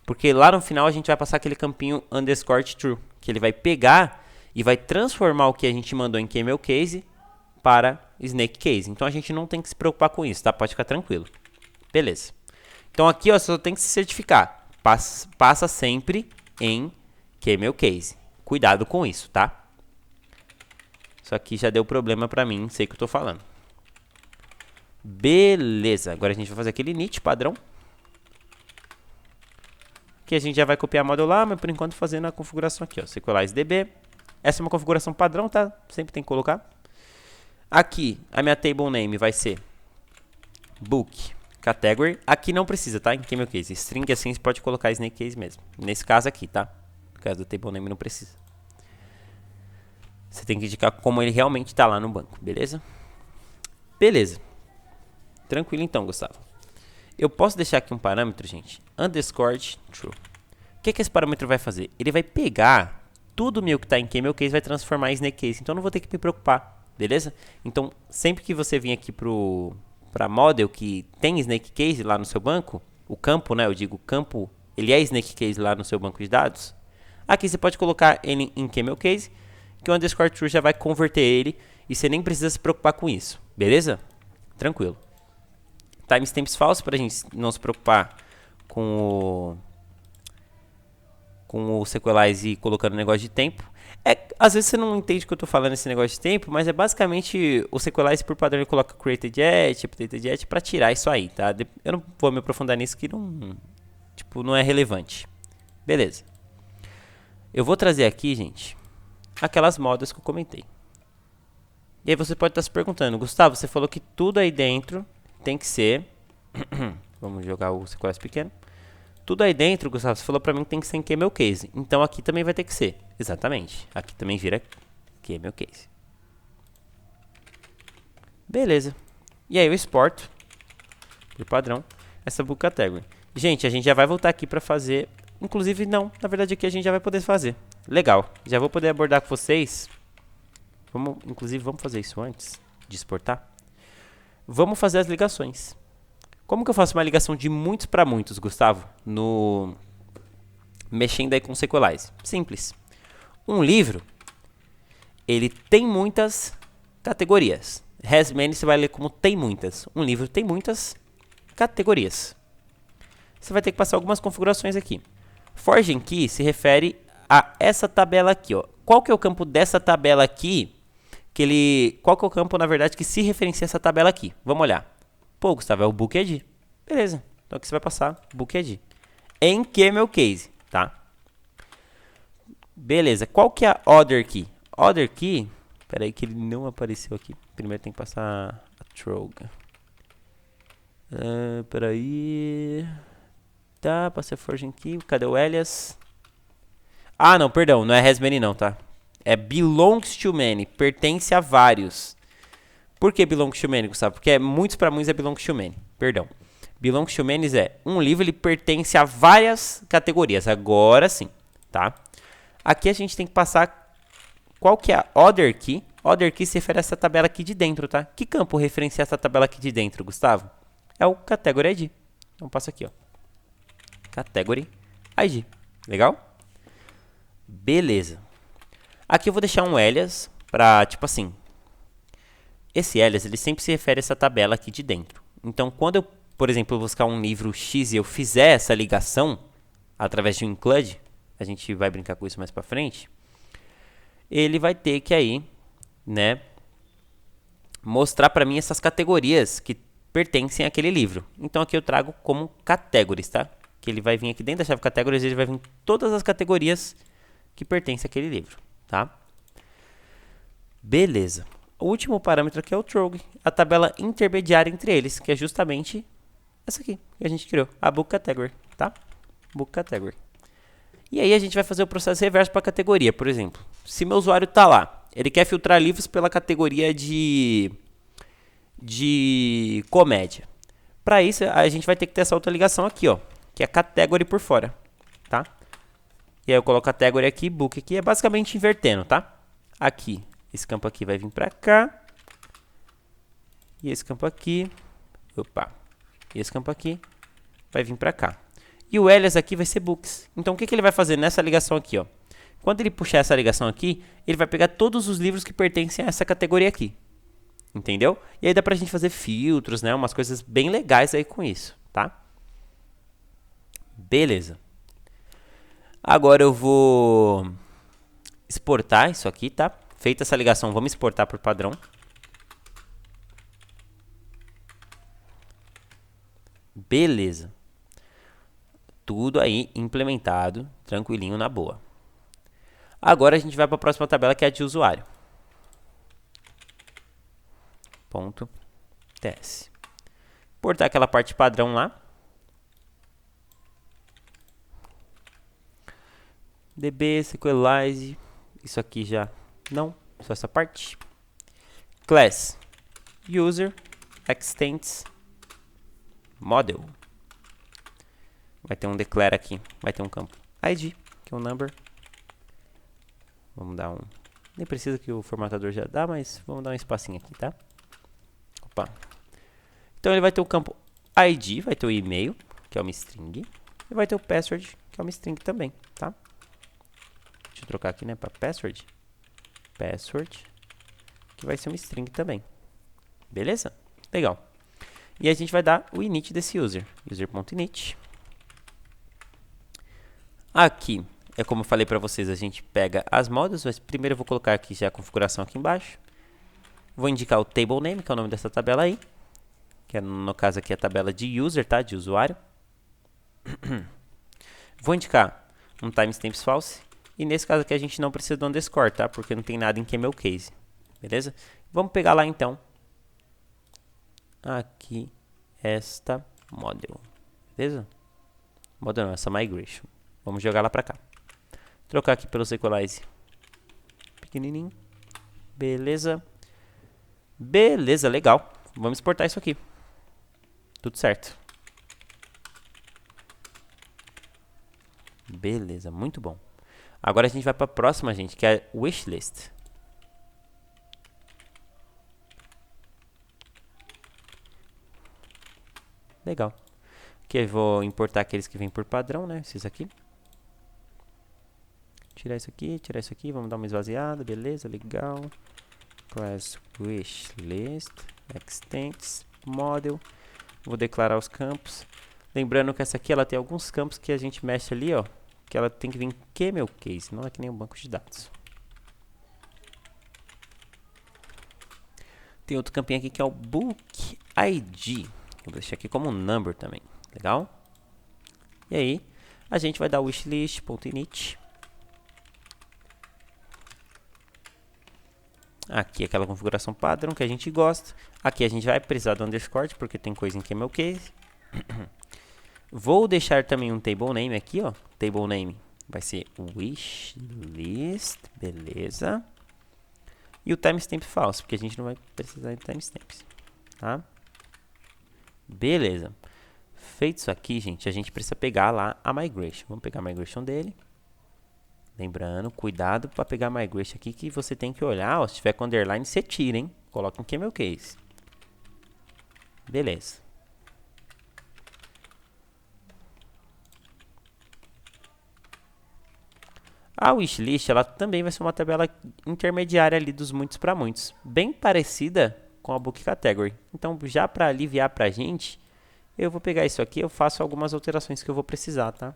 Porque lá no final a gente vai passar aquele campinho underscore true, que ele vai pegar e vai transformar o que a gente mandou em camel case para snake case. Então a gente não tem que se preocupar com isso, tá? Pode ficar tranquilo. Beleza. Então aqui, ó, só tem que se certificar. Passa sempre em camel case. Cuidado com isso, tá? Isso aqui já deu problema pra mim, sei o que eu tô falando. Beleza. Agora a gente vai fazer aquele init padrão. Que a gente já vai copiar a model lá, mas por enquanto fazendo a configuração aqui, ó, Sequelize DB. Essa é uma configuração padrão, tá? Sempre tem que colocar. Aqui, a minha table name vai ser book category. Aqui não precisa, tá? Em camel case. String assim você pode colocar snake case mesmo. Nesse caso aqui, tá? No caso do table name não precisa. Você tem que indicar como ele realmente tá lá no banco, beleza? Beleza. Tranquilo então, Gustavo. Eu posso deixar aqui um parâmetro, gente, underscore true. O que esse parâmetro vai fazer? Ele vai pegar tudo meu que está em camel case e vai transformar em snake case. Então eu não vou ter que me preocupar, beleza? Então sempre que você vir aqui para model que tem snake case lá no seu banco, o campo, né? Eu digo campo, ele é snake case lá no seu banco de dados. Aqui você pode colocar ele em camel case, que o underscore true já vai converter ele e você nem precisa se preocupar com isso, beleza? Tranquilo. Timestamps falso para a gente não se preocupar com o Sequelize e colocando negócio de tempo. Às vezes você não entende o que eu estou falando esse negócio de tempo, mas é basicamente o Sequelize por padrão ele coloca created at, updated at para tirar isso aí, tá? Eu não vou me aprofundar nisso que não é relevante. Beleza. Eu vou trazer aqui, gente, aquelas modas que eu comentei. E aí você pode estar se perguntando, Gustavo, você falou que tudo aí dentro tem que ser, vamos jogar o Sequelize pequeno. Tudo aí dentro, Gustavo, você falou pra mim que tem que ser em camel case. Então aqui também vai ter que ser. Exatamente. Aqui também vira camel case. Beleza. E aí eu exporto, por padrão, essa book category. Gente, a gente já vai voltar aqui pra fazer. Inclusive não, na verdade aqui a gente já vai poder fazer. Legal. Já vou poder abordar com vocês. Inclusive vamos fazer isso antes de exportar. Vamos fazer as ligações. Como que eu faço uma ligação de muitos para muitos, Gustavo? Mexendo aí com o Sequelize. Simples. Um livro, ele tem muitas categorias. Has many você vai ler como tem muitas. Um livro tem muitas categorias. Você vai ter que passar algumas configurações aqui. Foreign key se refere a essa tabela aqui, ó. Qual que é o campo dessa tabela aqui? Qual que é o campo, na verdade, que se referencia a essa tabela aqui? Vamos olhar. Pô, Gustavo, é o book ID. Beleza. Então aqui você vai passar book ID. em Camel Case, tá? Beleza, qual que é a Other Key? Other Key, peraí que ele não apareceu aqui. Primeiro tem que passar a Trog. Peraí. Tá, passei a Forging Key, cadê o Elias? Ah, não, perdão, não é has many não, tá? É belongs to many, pertence a vários. Por que belongs to many, Gustavo? Porque muitos para muitos é belongs to many, perdão. Belongs to many é um livro, ele pertence a várias categorias, agora sim, tá? Aqui a gente tem que passar qual que é a Other Key. Other Key se refere a essa tabela aqui de dentro, tá? Que campo referencia essa tabela aqui de dentro, Gustavo? É o Category ID. Então passa aqui, ó. Category ID. Legal? Beleza. Aqui eu vou deixar um alias para, tipo assim, esse alias ele sempre se refere a essa tabela aqui de dentro. Então, quando eu, por exemplo, buscar um livro X e eu fizer essa ligação através de um include, a gente vai brincar com isso mais para frente, ele vai ter que aí, né, mostrar para mim essas categorias que pertencem àquele livro. Então, aqui eu trago como categories, tá? Que ele vai vir aqui dentro da chave categories, ele vai vir todas as categorias que pertencem àquele livro, tá? Beleza. O último parâmetro aqui é o Trog, a tabela intermediária entre eles, que é justamente essa aqui que a gente criou, a Book Category, tá? Book Category. E aí a gente vai fazer o processo reverso para a categoria, por exemplo. Se meu usuário está lá, ele quer filtrar livros pela categoria de comédia. Para isso, a gente vai ter que ter essa outra ligação aqui, ó, que é category por fora, tá? E aí eu coloco category aqui, book aqui, é basicamente invertendo, tá? Aqui, esse campo aqui vai vir para cá. E esse campo aqui, opa, e esse campo aqui vai vir para cá. E o alias aqui vai ser books. Então o que ele vai fazer nessa ligação aqui, ó? Quando ele puxar essa ligação aqui, ele vai pegar todos os livros que pertencem a essa categoria aqui. Entendeu? E aí dá pra gente fazer filtros, né? Umas coisas bem legais aí com isso, tá? Beleza. Agora eu vou exportar isso aqui, tá? Feita essa ligação, vamos exportar por padrão. Beleza. Tudo aí implementado, tranquilinho, na boa. Agora a gente vai para a próxima tabela, que é a de usuário. Ponto TS. Importar aquela parte padrão lá. DB, Sequelize. Isso aqui já não, só essa parte. Class, User, Extents, Model. Vai ter um declare aqui, vai ter um campo ID, que é um number. Vamos dar um... Nem precisa que o formatador já dá, mas vamos dar um espacinho aqui, tá? Opa. Então ele vai ter o campo ID, vai ter o e-mail, que é uma string. E vai ter o password, que é uma string também, tá? Deixa eu trocar aqui, né, para password. Password, que vai ser uma string também. Beleza? Legal. E a gente vai dar o init desse user. User.init. Aqui, é como eu falei para vocês, a gente pega as modas, mas primeiro eu vou colocar aqui já a configuração aqui embaixo. Vou indicar o table name, que é o nome dessa tabela aí. Que é, no caso aqui, a tabela de user, tá? De usuário. Vou indicar um timestamps false. E nesse caso aqui a gente não precisa do underscore, tá? Porque não tem nada em camel case. Beleza? Vamos pegar lá então. Aqui, esta model. Beleza? Model não, essa migration. Vamos jogar lá pra cá. Trocar aqui pelo Sequelize. Pequenininho. Beleza. Beleza, legal. Vamos exportar isso aqui. Tudo certo. Beleza, muito bom. Agora a gente vai para a próxima, gente, que é wishlist. Legal. Aqui eu vou importar aqueles que vêm por padrão, né? Esses aqui. Tirar isso aqui, vamos dar uma esvaziada, beleza, legal. Class wishlist, extents, model. Vou declarar os campos. Lembrando que essa aqui ela tem alguns campos que a gente mexe ali, ó, que ela tem que vir em camel case, não é que nem um banco de dados. Tem outro campinho aqui que é o book ID. Eu vou deixar aqui como number também, legal? E aí, A gente vai dar wishlist.init. Aqui aquela configuração padrão que a gente gosta. Aqui a gente vai precisar do underscore, porque tem coisa em camel case. Vou deixar também um table name aqui, ó. Table name vai ser wishlist, beleza. E o timestamp falso, porque a gente não vai precisar de timestamps, tá? Beleza. Feito isso aqui, gente, a gente precisa pegar lá a migration. Vamos pegar a migration dele. Lembrando, cuidado para pegar a migration aqui, que você tem que olhar, ó, se tiver com underline, você tira, hein? Coloca em camel case. Beleza. A wishlist, ela também vai ser uma tabela intermediária ali dos muitos para muitos, bem parecida com a book category. Então, já para aliviar para a gente, eu vou pegar isso aqui, eu faço algumas alterações que eu vou precisar, tá?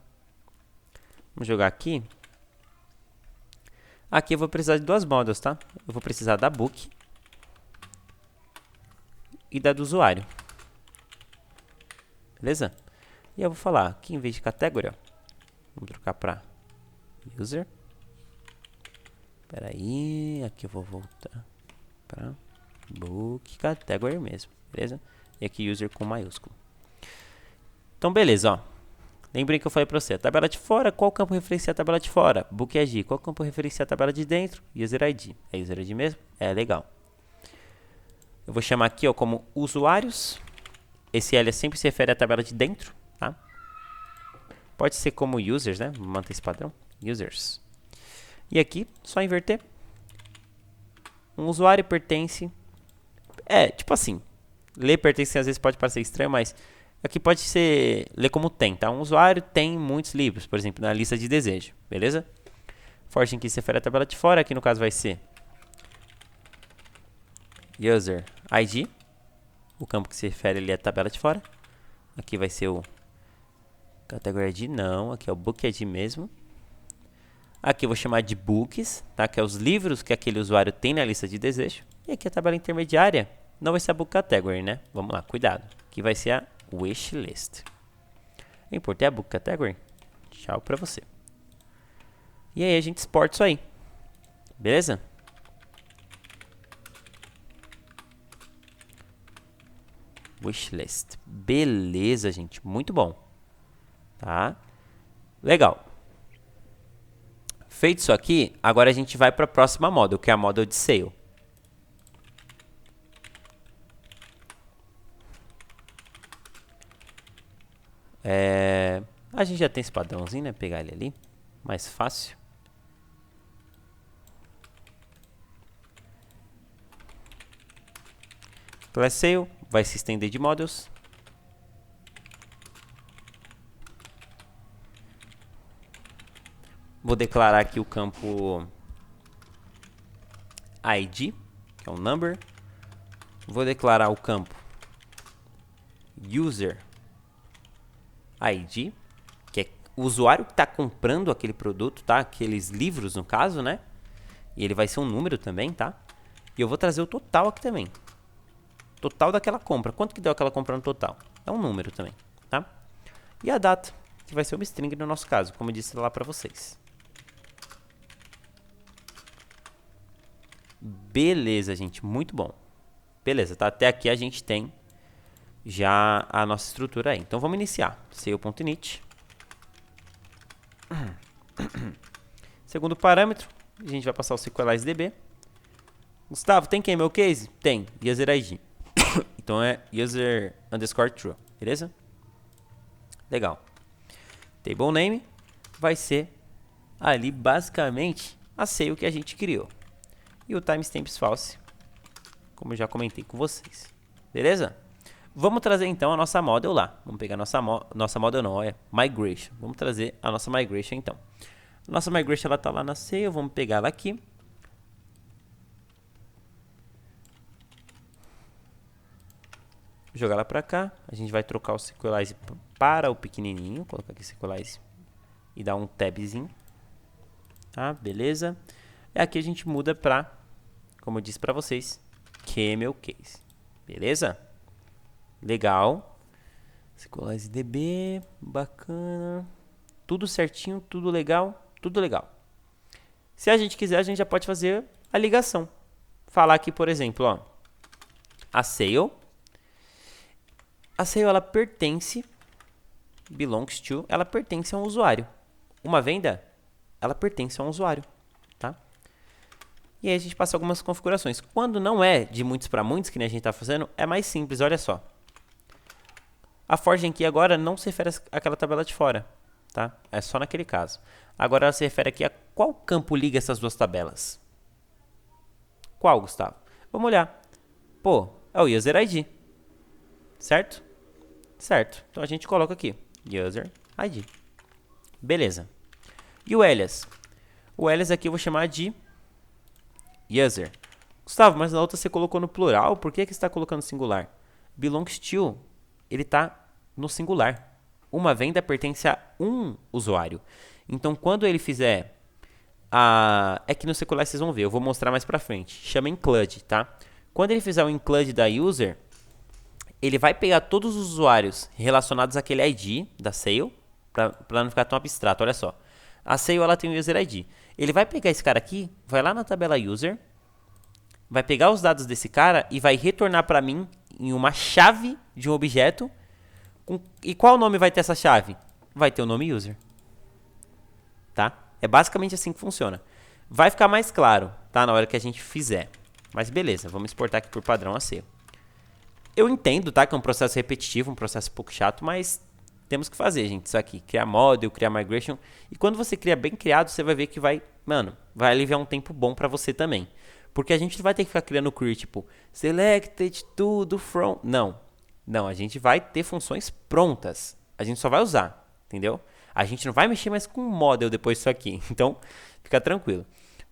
Vamos jogar aqui. Aqui eu vou precisar de duas models, tá? Eu vou precisar da book e da do usuário. Beleza? E eu vou falar aqui, em vez de category, ó, vamos trocar para user. Espera aí, aqui eu vou voltar para book category mesmo, beleza? E aqui user com maiúsculo. Então, beleza, ó. Lembrei que eu falei para você, a tabela de fora, qual campo referencia a tabela de fora? Book ID. Qual campo referencia a tabela de dentro? User ID. É User ID mesmo? É, legal. Eu vou chamar aqui, ó, como usuários. Esse L sempre se refere à tabela de dentro, tá? Pode ser como users, né? Vou manter esse padrão. Users. E aqui, só inverter. Um usuário pertence... tipo assim, ler pertence às vezes pode parecer estranho, mas... Aqui pode ser, ler como tem, tá? Um usuário tem muitos livros, por exemplo, na lista de desejo, beleza? Forte aqui se refere à tabela de fora, aqui no caso vai ser User ID, o campo que se refere ali à tabela de fora. Aqui vai ser o Category ID, não, aqui é o Book ID mesmo. Aqui eu vou chamar de Books, tá? Que é os livros que aquele usuário tem na lista de desejo. E aqui a tabela intermediária não vai ser a Book Category, né? Vamos lá, cuidado. Aqui vai ser a Wishlist. Eu importei a Book Category. Tchau pra você. E aí a gente exporta isso aí. Beleza? Wishlist. Beleza, gente. Muito bom. Tá? Legal. Feito isso aqui, agora a gente vai para a próxima model, que é a model de sale. A gente já tem esse padrãozinho, né? Pegar ele ali. Mais fácil. Class Sale vai se estender de models. Vou declarar aqui o campo ID, que é um number. Vou declarar o campo User ID, que é o usuário que está comprando aquele produto, tá? Aqueles livros, no caso, né? E ele vai ser um número também, tá? E eu vou trazer o total aqui também. Total daquela compra. Quanto que deu aquela compra no total? É um número também, tá? E a data, que vai ser uma string no nosso caso, como eu disse lá para vocês. Beleza, gente. Muito bom. Beleza, tá? Até aqui a gente tem já a nossa estrutura aí. Então vamos iniciar. Sale.init. Segundo parâmetro, a gente vai passar o SQLizeDB. Gustavo, tem camel case? Tem. User ID. Então é user underscore true. Beleza? Legal. Table name vai ser ali basicamente a sale que a gente criou. E o timestamps false, como eu já comentei com vocês. Beleza? Vamos trazer então a nossa model lá. Vamos pegar nossa model não, é migration. Vamos trazer a nossa migration então. Nossa migration ela tá lá na sale, vamos pegar ela aqui. Jogar ela para cá. A gente vai trocar o SQLize para o pequenininho, colocar aqui SQLize e dar um tabzinho. Tá? Beleza? E aqui a gente muda para, como eu disse para vocês, camel case. Beleza? Legal. SQLizeDB, bacana. tudo certinho, tudo legal, tudo legal. Se a gente quiser, a gente já pode fazer a ligação. Falar aqui, por exemplo, ó, a sale ela pertence, belongs to, ela pertence a um usuário. Uma venda, ela pertence a um usuário, tá? E aí a gente passa algumas configurações. Quando não é de muitos para muitos, que nem a gente está fazendo, é mais simples, olha só. A Forging Key agora não se refere àquela tabela de fora, tá? É só naquele caso. Agora ela se refere aqui a qual campo liga essas duas tabelas. Qual, Gustavo? Vamos olhar. Pô, é o User ID, certo? Certo. Então a gente coloca aqui, User ID. Beleza. E o alias? O alias aqui eu vou chamar de User. Gustavo, mas na outra você colocou no plural, por que você está colocando no singular? Belongs to, ele está no singular. Uma venda pertence a um usuário. Então, quando ele fizer é que no secular vocês vão ver, eu vou mostrar mais pra frente. Chama include, tá? Quando ele fizer o include da user, ele vai pegar todos os usuários relacionados àquele ID da sale, pra não ficar tão abstrato, olha só. A sale, ela tem o user ID. Ele vai pegar esse cara aqui, vai lá na tabela user, vai pegar os dados desse cara e vai retornar pra mim em uma chave de um objeto. E qual nome vai ter essa chave? Vai ter o nome user. Tá? É basicamente assim que funciona. Vai ficar mais claro, tá? Na hora que a gente fizer. Mas beleza, vamos exportar aqui por padrão a sale. Eu entendo, tá? Que é um processo repetitivo, um processo um pouco chato, mas temos que fazer, gente, isso aqui. Criar model, criar migration. E quando você cria bem criado, você vai ver que vai aliviar um tempo bom pra você também. Porque a gente não vai ter que ficar criando query, tipo, selected tudo from. Não, a gente vai ter funções prontas. A gente só vai usar, entendeu? A gente não vai mexer mais com o model depois disso aqui. Então, fica tranquilo.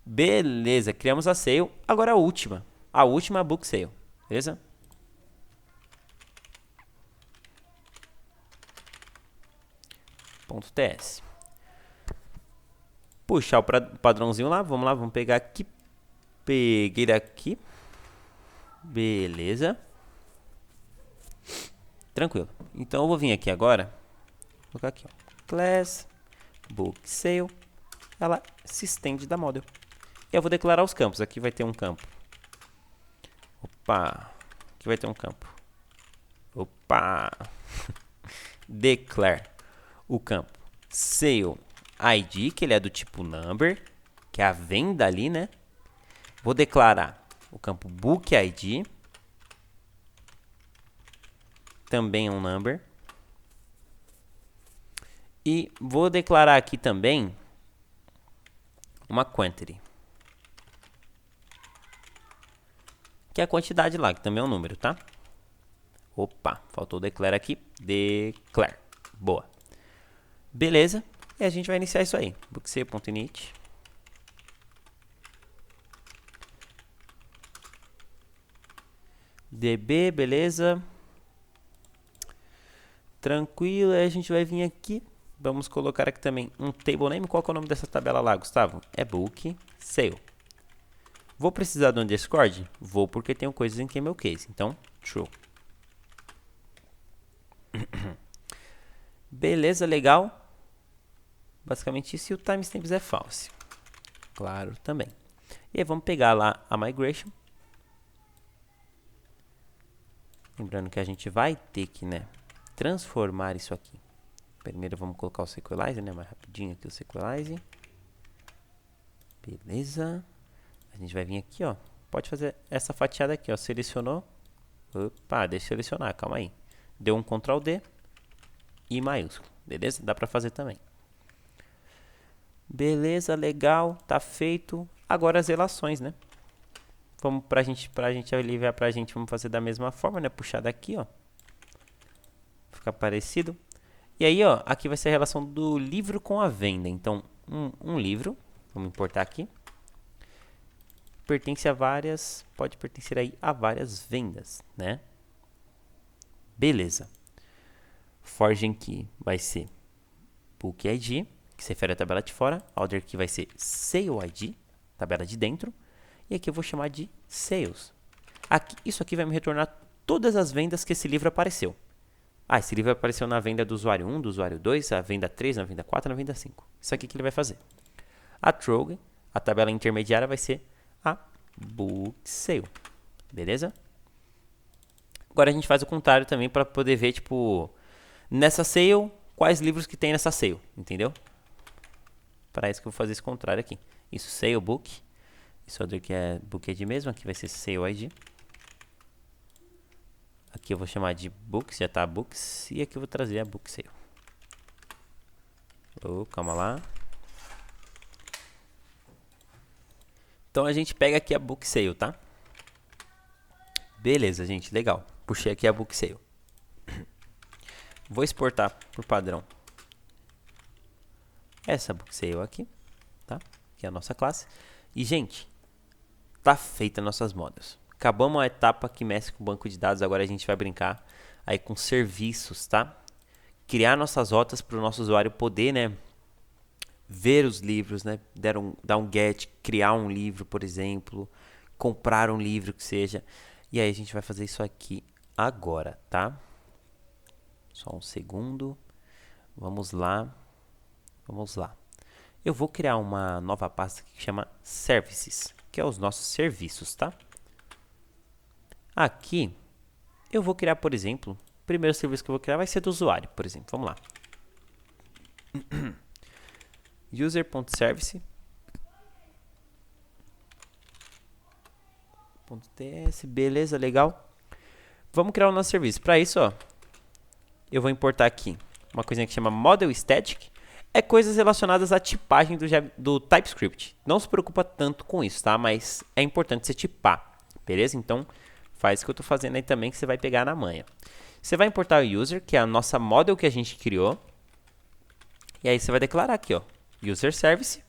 Beleza, criamos a sale. Agora a última. A última é a book sale. Beleza? .ts. Puxar o padrãozinho lá. Vamos lá, vamos pegar aqui. Peguei daqui. Beleza. Tranquilo. Então eu vou vir aqui agora. Vou colocar aqui, ó. Class book sale. Ela se estende da model. E eu vou declarar os campos. Aqui vai ter um campo. Opa. Aqui vai ter um campo. Opa. Declare o campo sale ID, que ele é do tipo number, que é a venda ali, né? Vou declarar o campo book ID. Também é um number. E vou declarar aqui também uma quantity, que é a quantidade lá, que também é um número, tá? Opa, faltou o declare aqui. Declare. Boa. Beleza. E a gente vai iniciar isso aí. Bookse.init. DB, beleza. Tranquilo, aí a gente vai vir aqui. Vamos colocar aqui também um table name. Qual que é o nome dessa tabela lá, Gustavo? É book sale. Vou precisar do underscore? Vou, porque tenho coisas em camel case. Então, true. Beleza, legal. Basicamente isso, e o timestamps é false. Claro, também. E aí vamos pegar lá a migration. Lembrando que a gente vai ter que, né, transformar isso aqui. Primeiro vamos colocar o sequelize, né, mais rapidinho aqui o sequelize. Beleza. A gente vai vir aqui, ó. Pode fazer essa fatiada aqui, ó. Selecionou. Opa, deixa eu selecionar, calma aí. Deu um Ctrl D. I maiúsculo, beleza? Dá pra fazer também. Beleza, legal, tá feito. Agora as relações, né? Vamos pra gente aliviar pra gente, vamos fazer da mesma forma, né? Puxar daqui, ó. Fica parecido. E aí, ó, aqui vai ser a relação do livro com a venda. Então, um livro, vamos importar aqui. Pertence a várias, pode pertencer aí a várias vendas, né? Beleza. Forging Key vai ser Book ID, que se refere à tabela de fora. Order Key vai ser Sale ID, tabela de dentro. E aqui eu vou chamar de Sales. Isso aqui vai me retornar todas as vendas que esse livro apareceu. Ah, esse livro apareceu na venda do usuário 1, do usuário 2, a venda 3, na venda 4, na venda 5. Isso aqui que ele vai fazer. A Trove, a tabela intermediária, vai ser a Book Sale. Beleza? Agora a gente faz o contrário também para poder ver, tipo, nessa sale, quais livros que tem nessa sale, entendeu? Para isso que eu vou fazer esse contrário aqui. Isso, Sale Book. Isso aqui é Book ID mesmo, aqui vai ser Sale ID. Aqui eu vou chamar de Books, já tá Books. E aqui eu vou trazer a Book Sale. Oh, calma lá. Então a gente pega aqui a Book Sale, tá? Beleza, gente, legal. Puxei aqui a Book Sale. Vou exportar por padrão essa Book Sale aqui, tá? Que é a nossa classe. E, gente, tá feita nossas models. Acabamos a etapa que mexe com o banco de dados, agora a gente vai brincar aí com serviços, tá? Criar nossas rotas para o nosso usuário poder, né, ver os livros, né, dar um get, criar um livro, por exemplo, comprar um livro que seja. E aí a gente vai fazer isso aqui agora, tá? Só um segundo. Vamos lá. Vamos lá. Eu vou criar uma nova pasta que chama Services, que é os nossos serviços, tá? Aqui, eu vou criar, por exemplo, o primeiro serviço que eu vou criar vai ser do usuário, por exemplo. Vamos lá. User.service .ts, beleza, legal. Vamos criar o nosso serviço. Para isso, ó, eu vou importar aqui uma coisinha que chama Model Static. É coisas relacionadas à tipagem do TypeScript. Não se preocupa tanto com isso, tá? Mas é importante você tipar, beleza? Então, faz o que eu estou fazendo aí também, que você vai pegar na manha. Você vai importar o user, que é a nossa model que a gente criou. E aí você vai declarar aqui, ó, user service.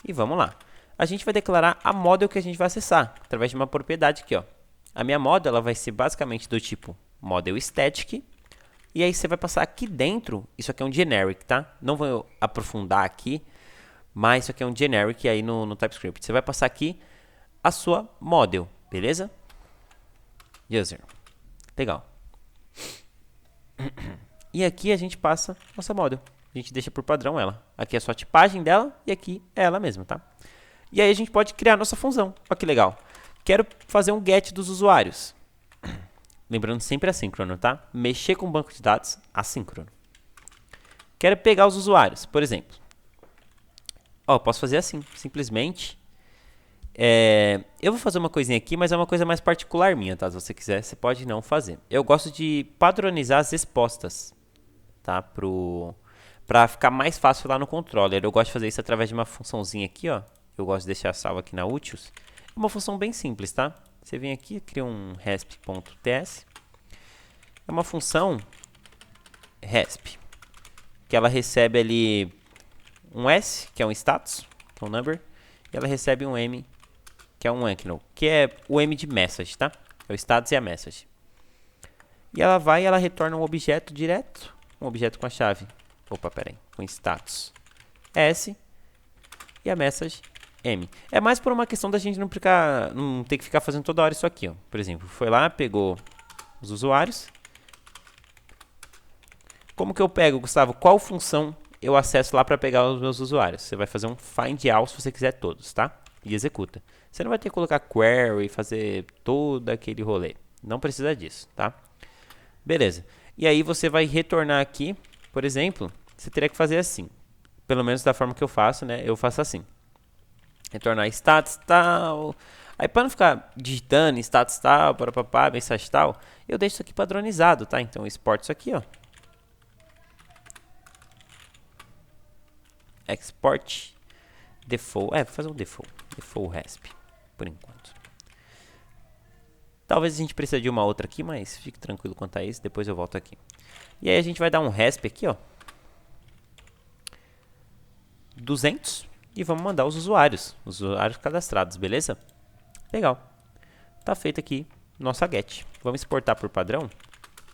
E vamos lá. A gente vai declarar a model que a gente vai acessar, através de uma propriedade aqui, ó. A minha model, ela vai ser basicamente do tipo model static. E aí você vai passar aqui dentro, isso aqui é um generic, tá? Não vou aprofundar aqui, mas isso aqui é um generic aí no TypeScript. Você vai passar aqui a sua model, beleza? User. Legal. E aqui a gente passa nossa model. A gente deixa por padrão ela. Aqui é só a tipagem dela e aqui é ela mesma, tá? E aí a gente pode criar nossa função. Olha que legal. Quero fazer um get dos usuários. Lembrando sempre assíncrono, tá? Mexer com o banco de dados, assíncrono. Quero pegar os usuários, por exemplo. Ó, posso fazer assim, simplesmente. Eu vou fazer uma coisinha aqui, mas é uma coisa mais particular minha, tá? Se você quiser, você pode não fazer. Eu gosto de padronizar as respostas, tá? Pra ficar mais fácil lá no controller. Eu gosto de fazer isso através de uma funçãozinha aqui, ó. Eu gosto de deixar salvo aqui na utils. É uma função bem simples, tá? Você vem aqui, cria um resp.ts. É uma função resp, que ela recebe ali um s, que é um status, que é um number, e ela recebe um m, que é um enquanto, que é o m de message, tá? É o status e a message. E ela retorna um objeto direto, um objeto com a chave, com status s e a message m. É mais por uma questão da gente não ter que ficar fazendo toda hora isso aqui, ó. Por exemplo, foi lá, pegou os usuários. Como que eu pego, Gustavo? Qual função eu acesso lá para pegar os meus usuários? Você vai fazer um find all se você quiser todos, tá? E executa. Você não vai ter que colocar query e fazer todo aquele rolê. Não precisa disso, tá? Beleza. E aí você vai retornar aqui, por exemplo, você teria que fazer assim. Pelo menos da forma que eu faço, né? Eu faço assim. Retornar status tal. Aí para não ficar digitando status tal, mensagem tal, eu deixo isso aqui padronizado, tá? Então eu exporto isso aqui, ó. Export default. Vou fazer um default resp por enquanto. Talvez a gente precise de uma outra aqui, mas fique tranquilo quanto a isso, depois eu volto aqui. E aí a gente vai dar um resp aqui, ó. 200 e vamos mandar os usuários cadastrados, beleza? Legal. Tá feito aqui nossa get. Vamos exportar por padrão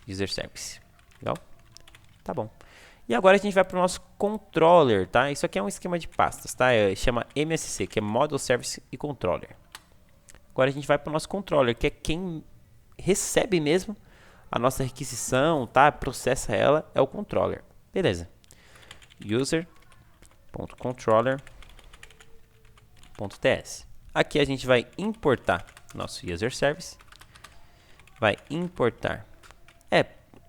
user service. Legal? Tá bom. E agora a gente vai para o nosso controller, tá? Isso aqui é um esquema de pastas, tá? Chama MSC, que é Model Service e Controller. Agora a gente vai para o nosso controller, que é quem recebe mesmo a nossa requisição, tá? Processa ela, é o controller. Beleza. User.controller.ts. Aqui a gente vai importar nosso user service. Vai importar.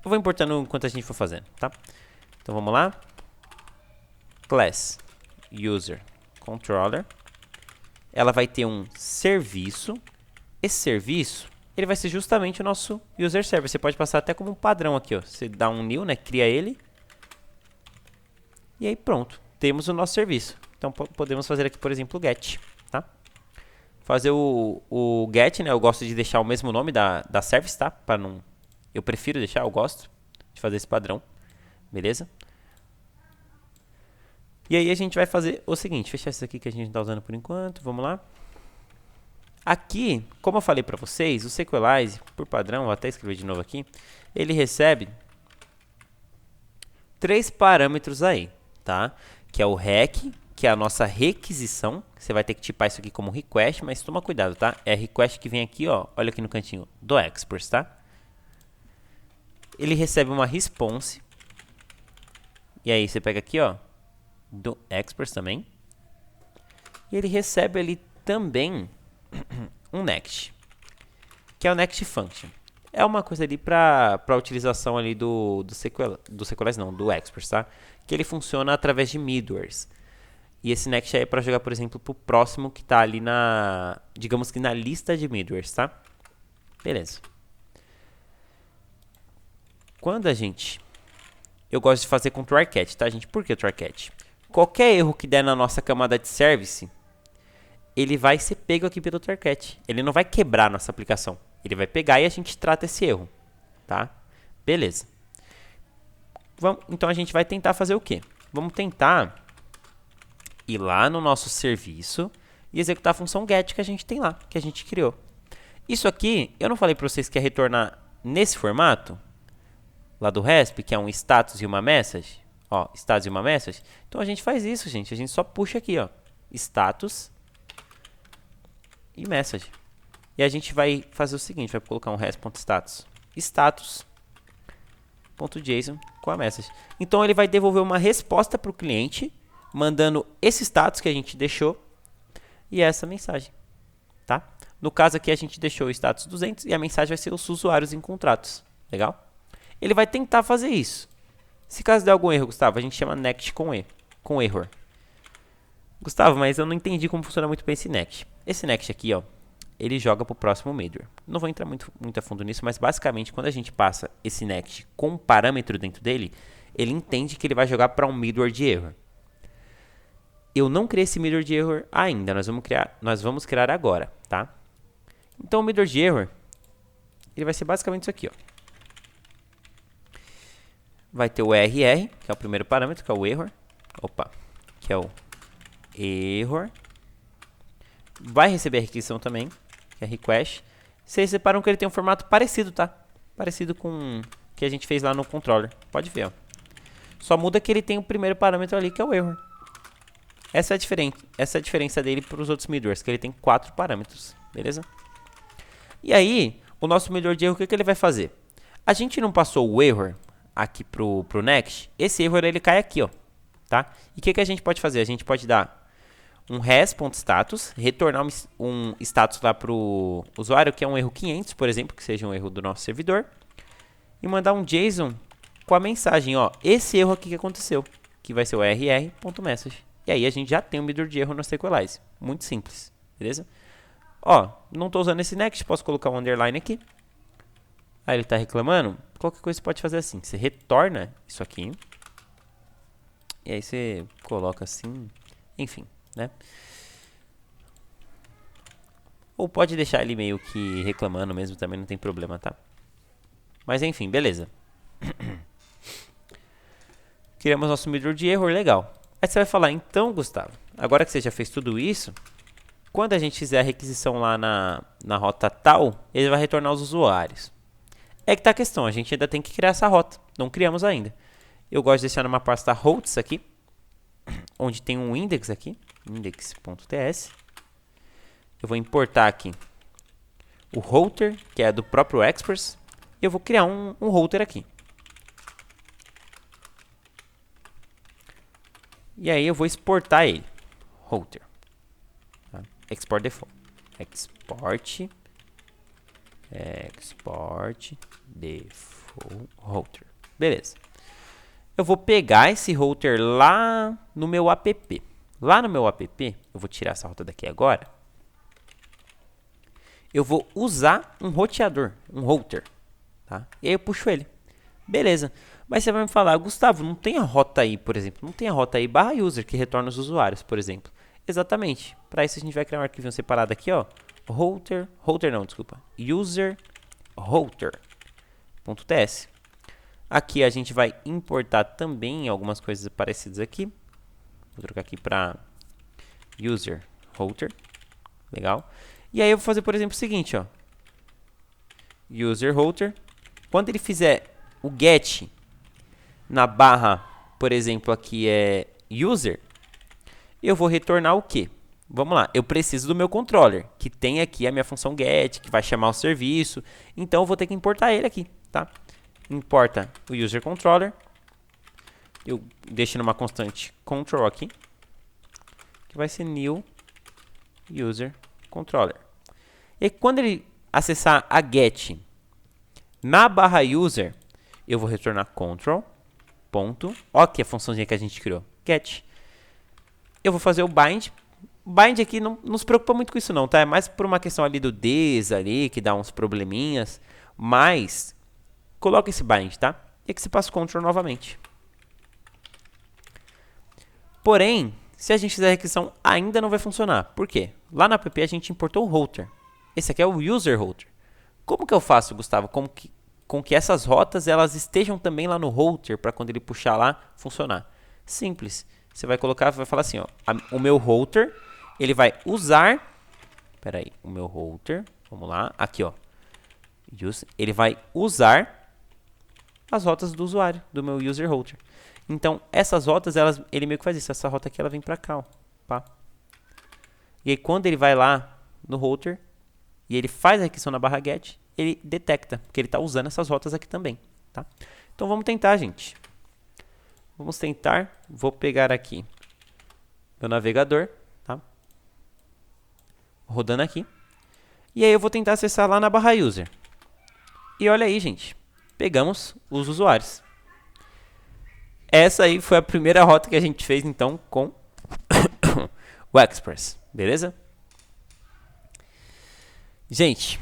Eu vou importando enquanto a gente for fazendo, tá? Então vamos lá. Class user controller. Ela vai ter um serviço. Esse serviço, ele vai ser justamente o nosso user service. Você pode passar até como um padrão aqui, ó. Você dá um new, né? Cria ele. E aí pronto, temos o nosso serviço. Então podemos fazer aqui, por exemplo, o get, tá? Fazer o get, né? Eu gosto de deixar o mesmo nome da service, tá? Para não, eu prefiro deixar, eu gosto de fazer esse padrão, beleza? E aí a gente vai fazer o seguinte, fechar isso aqui que a gente não está usando por enquanto, vamos lá. Aqui, como eu falei para vocês, o Sequelize, por padrão, vou até escrever de novo aqui, ele recebe 3 parâmetros aí, tá? Que é o rec, que é a nossa requisição. Você vai ter que tipar isso aqui como request, mas toma cuidado, tá? É request que vem aqui, ó. Olha aqui no cantinho do exports, tá? Ele recebe uma response. E aí você pega aqui, ó, do exports também. E ele recebe ali também um next, que é o next function. É uma coisa ali para utilização ali do Sequelize não, do exports, tá? Que ele funciona através de middlewares. E esse next é para jogar, por exemplo, para o próximo que está ali na, digamos que na lista de middlewares, tá? Beleza. Quando eu gosto de fazer com try catch, tá, gente? Por que try catch? Qualquer erro que der na nossa camada de service, ele vai ser pego aqui pelo try catch. Ele não vai quebrar nossa aplicação. Ele vai pegar e a gente trata esse erro, tá? Beleza. Então a gente vai tentar fazer o quê? Vamos tentar ir lá no nosso serviço e executar a função get que a gente tem lá, que a gente criou. Isso aqui, eu não falei para vocês que ia retornar nesse formato, lá do RESP, que é um status e uma message. Ó, status e uma message. Então a gente faz isso, gente. A gente só puxa aqui, ó, status e message. E a gente vai fazer o seguinte, vai colocar um res.status status.json com a message. Então ele vai devolver uma resposta para o cliente, mandando esse status que a gente deixou e essa mensagem, tá? No caso aqui a gente deixou o status 200 e a mensagem vai ser os usuários encontrados. Legal? Ele vai tentar fazer isso. Se caso der algum erro, Gustavo, a gente chama next com error. Gustavo, mas eu não entendi como funciona muito bem esse next. Esse next aqui, ó, ele joga para o próximo middleware. Não vou entrar muito a fundo nisso, mas basicamente quando a gente passa esse next com um parâmetro dentro dele, ele entende que ele vai jogar para um middleware de error. Eu não criei esse middleware de error ainda, nós vamos criar agora, tá? Então o middleware de error, ele vai ser basicamente isso aqui, ó. Vai ter o RR, que é o primeiro parâmetro, que é o error. Que é o error. Vai receber a requisição também, que é request. Vocês reparam que ele tem um formato parecido, tá? Parecido com o que a gente fez lá no controller. Pode ver, ó. Só muda que ele tem o primeiro parâmetro ali, que é o error. Essa é a diferença dele para os outros middlewares, que ele tem 4 parâmetros, beleza? E aí, o nosso middleware de erro, o que ele vai fazer? A gente não passou o error aqui pro next, esse error ele cai aqui, ó, tá? E o que a gente pode fazer? A gente pode dar um res.status, retornar um status lá pro usuário, que é um erro 500, por exemplo, que seja um erro do nosso servidor, e mandar um JSON com a mensagem, ó, esse erro aqui que aconteceu, que vai ser o rr.message. E aí a gente já tem um middleware de erro no Sequelize. Muito simples, beleza? Ó, não estou usando esse next, posso colocar um underline aqui. Aí ele está reclamando. Qualquer coisa você pode fazer assim. Você retorna isso aqui. E aí você coloca assim. Enfim, né? Ou pode deixar ele meio que reclamando mesmo, também não tem problema, tá? Mas enfim, beleza. Criamos nosso middleware de erro, legal. Aí você vai falar, então, Gustavo, agora que você já fez tudo isso, quando a gente fizer a requisição lá na rota tal, ele vai retornar os usuários. É que tá a questão, a gente ainda tem que criar essa rota. Não criamos ainda. Eu gosto de deixar numa pasta routes aqui, onde tem um index aqui, index.ts. Eu vou importar aqui o router, que é do próprio exports, e eu vou criar um router aqui. E aí eu vou exportar ele. Router. Tá? Export default. Export default router. Beleza. Eu vou pegar esse router lá no meu app. Lá no meu app, eu vou tirar essa rota daqui agora. Eu vou usar um roteador, um router. Tá? E aí eu puxo ele. Beleza. Mas você vai me falar, Gustavo, não tem a rota aí, por exemplo. Não tem a rota aí /user que retorna os usuários, por exemplo. Exatamente. Para isso a gente vai criar um arquivo separado aqui, ó. User router.ts. Aqui a gente vai importar também algumas coisas parecidas aqui. Vou trocar aqui para user router. Legal. E aí eu vou fazer, por exemplo, o seguinte, ó. User router. Quando ele fizer o get na barra, por exemplo, aqui é user, eu vou retornar o quê? Vamos lá, eu preciso do meu controller, que tem aqui a minha função get, que vai chamar o serviço. Então eu vou ter que importar ele aqui, tá? Importa o user controller. Eu deixo numa constante control aqui, que vai ser new user controller. E quando ele acessar a get na barra user, eu vou retornar control. Ponto. Ó, que a funçãozinha que a gente criou. Get. Eu vou fazer o bind. Bind aqui não se preocupa muito com isso não, tá? É mais por uma questão ali do des ali, que dá uns probleminhas. Mas, coloca esse bind, tá? E aqui você passa o control novamente. Porém, se a gente fizer a requisição, ainda não vai funcionar. Por quê? Lá na app a gente importou o router. Esse aqui é o user router. Como que eu faço, Gustavo? Com que essas rotas elas estejam também lá no router para quando ele puxar lá funcionar. Simples. Você vai colocar, vai falar assim, ó, o meu router, ele vai usar, o meu router, vamos lá, aqui, ó, ele vai usar as rotas do usuário, do meu user router. Então, essas rotas, ele meio que faz isso, essa rota aqui, ela vem para cá, ó, pá. E aí, quando ele vai lá no router, e ele faz a requisição na barra get, ele detecta, porque ele está usando essas rotas aqui também, tá? Então vamos tentar, gente. Vamos tentar. Vou pegar aqui meu navegador, tá? Rodando aqui. E aí eu vou tentar acessar lá na barra user. E olha aí, gente. Pegamos os usuários. Essa aí foi a primeira rota que a gente fez, então, com o Express, beleza? Gente,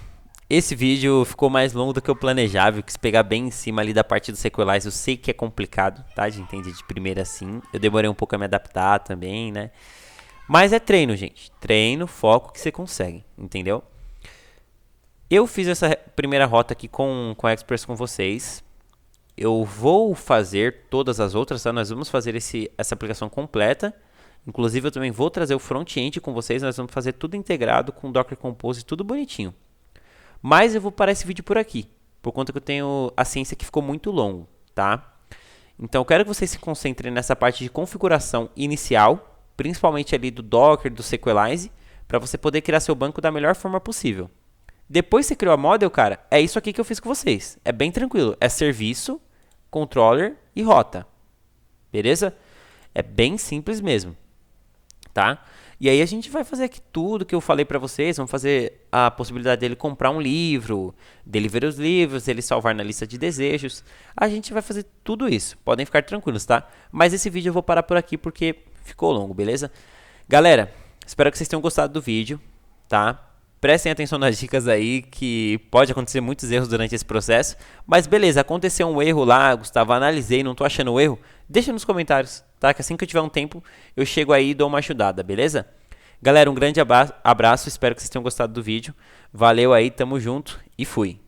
esse vídeo ficou mais longo do que eu planejava. Eu quis pegar bem em cima ali da parte dos SQLize. Eu sei que é complicado, tá? De entender de primeira assim. Eu demorei um pouco a me adaptar também, né? Mas é treino, gente. Treino, foco que você consegue, entendeu? Eu fiz essa primeira rota aqui com a Express com vocês. Eu vou fazer todas as outras, tá? Nós vamos fazer essa aplicação completa. Inclusive, eu também vou trazer o front-end com vocês. Nós vamos fazer tudo integrado com Docker Compose, tudo bonitinho. Mas eu vou parar esse vídeo por aqui, por conta que eu tenho a ciência que ficou muito longo, tá? Então eu quero que vocês se concentrem nessa parte de configuração inicial, principalmente ali do Docker, do SQLize, para você poder criar seu banco da melhor forma possível. Depois que você criou a model, cara, é isso aqui que eu fiz com vocês. É bem tranquilo, é serviço, controller e rota. Beleza? É bem simples mesmo, tá? E aí a gente vai fazer aqui tudo que eu falei para vocês. Vamos fazer a possibilidade dele comprar um livro, dele ver os livros, ele salvar na lista de desejos. A gente vai fazer tudo isso. Podem ficar tranquilos, tá? Mas esse vídeo eu vou parar por aqui porque ficou longo, beleza? Galera, espero que vocês tenham gostado do vídeo, tá? Prestem atenção nas dicas aí, que pode acontecer muitos erros durante esse processo. Mas beleza, aconteceu um erro lá, Gustavo, analisei, não tô achando o erro. Deixa nos comentários, tá? Que assim que eu tiver um tempo, eu chego aí e dou uma ajudada, beleza? Galera, um grande abraço, espero que vocês tenham gostado do vídeo. Valeu aí, tamo junto e fui!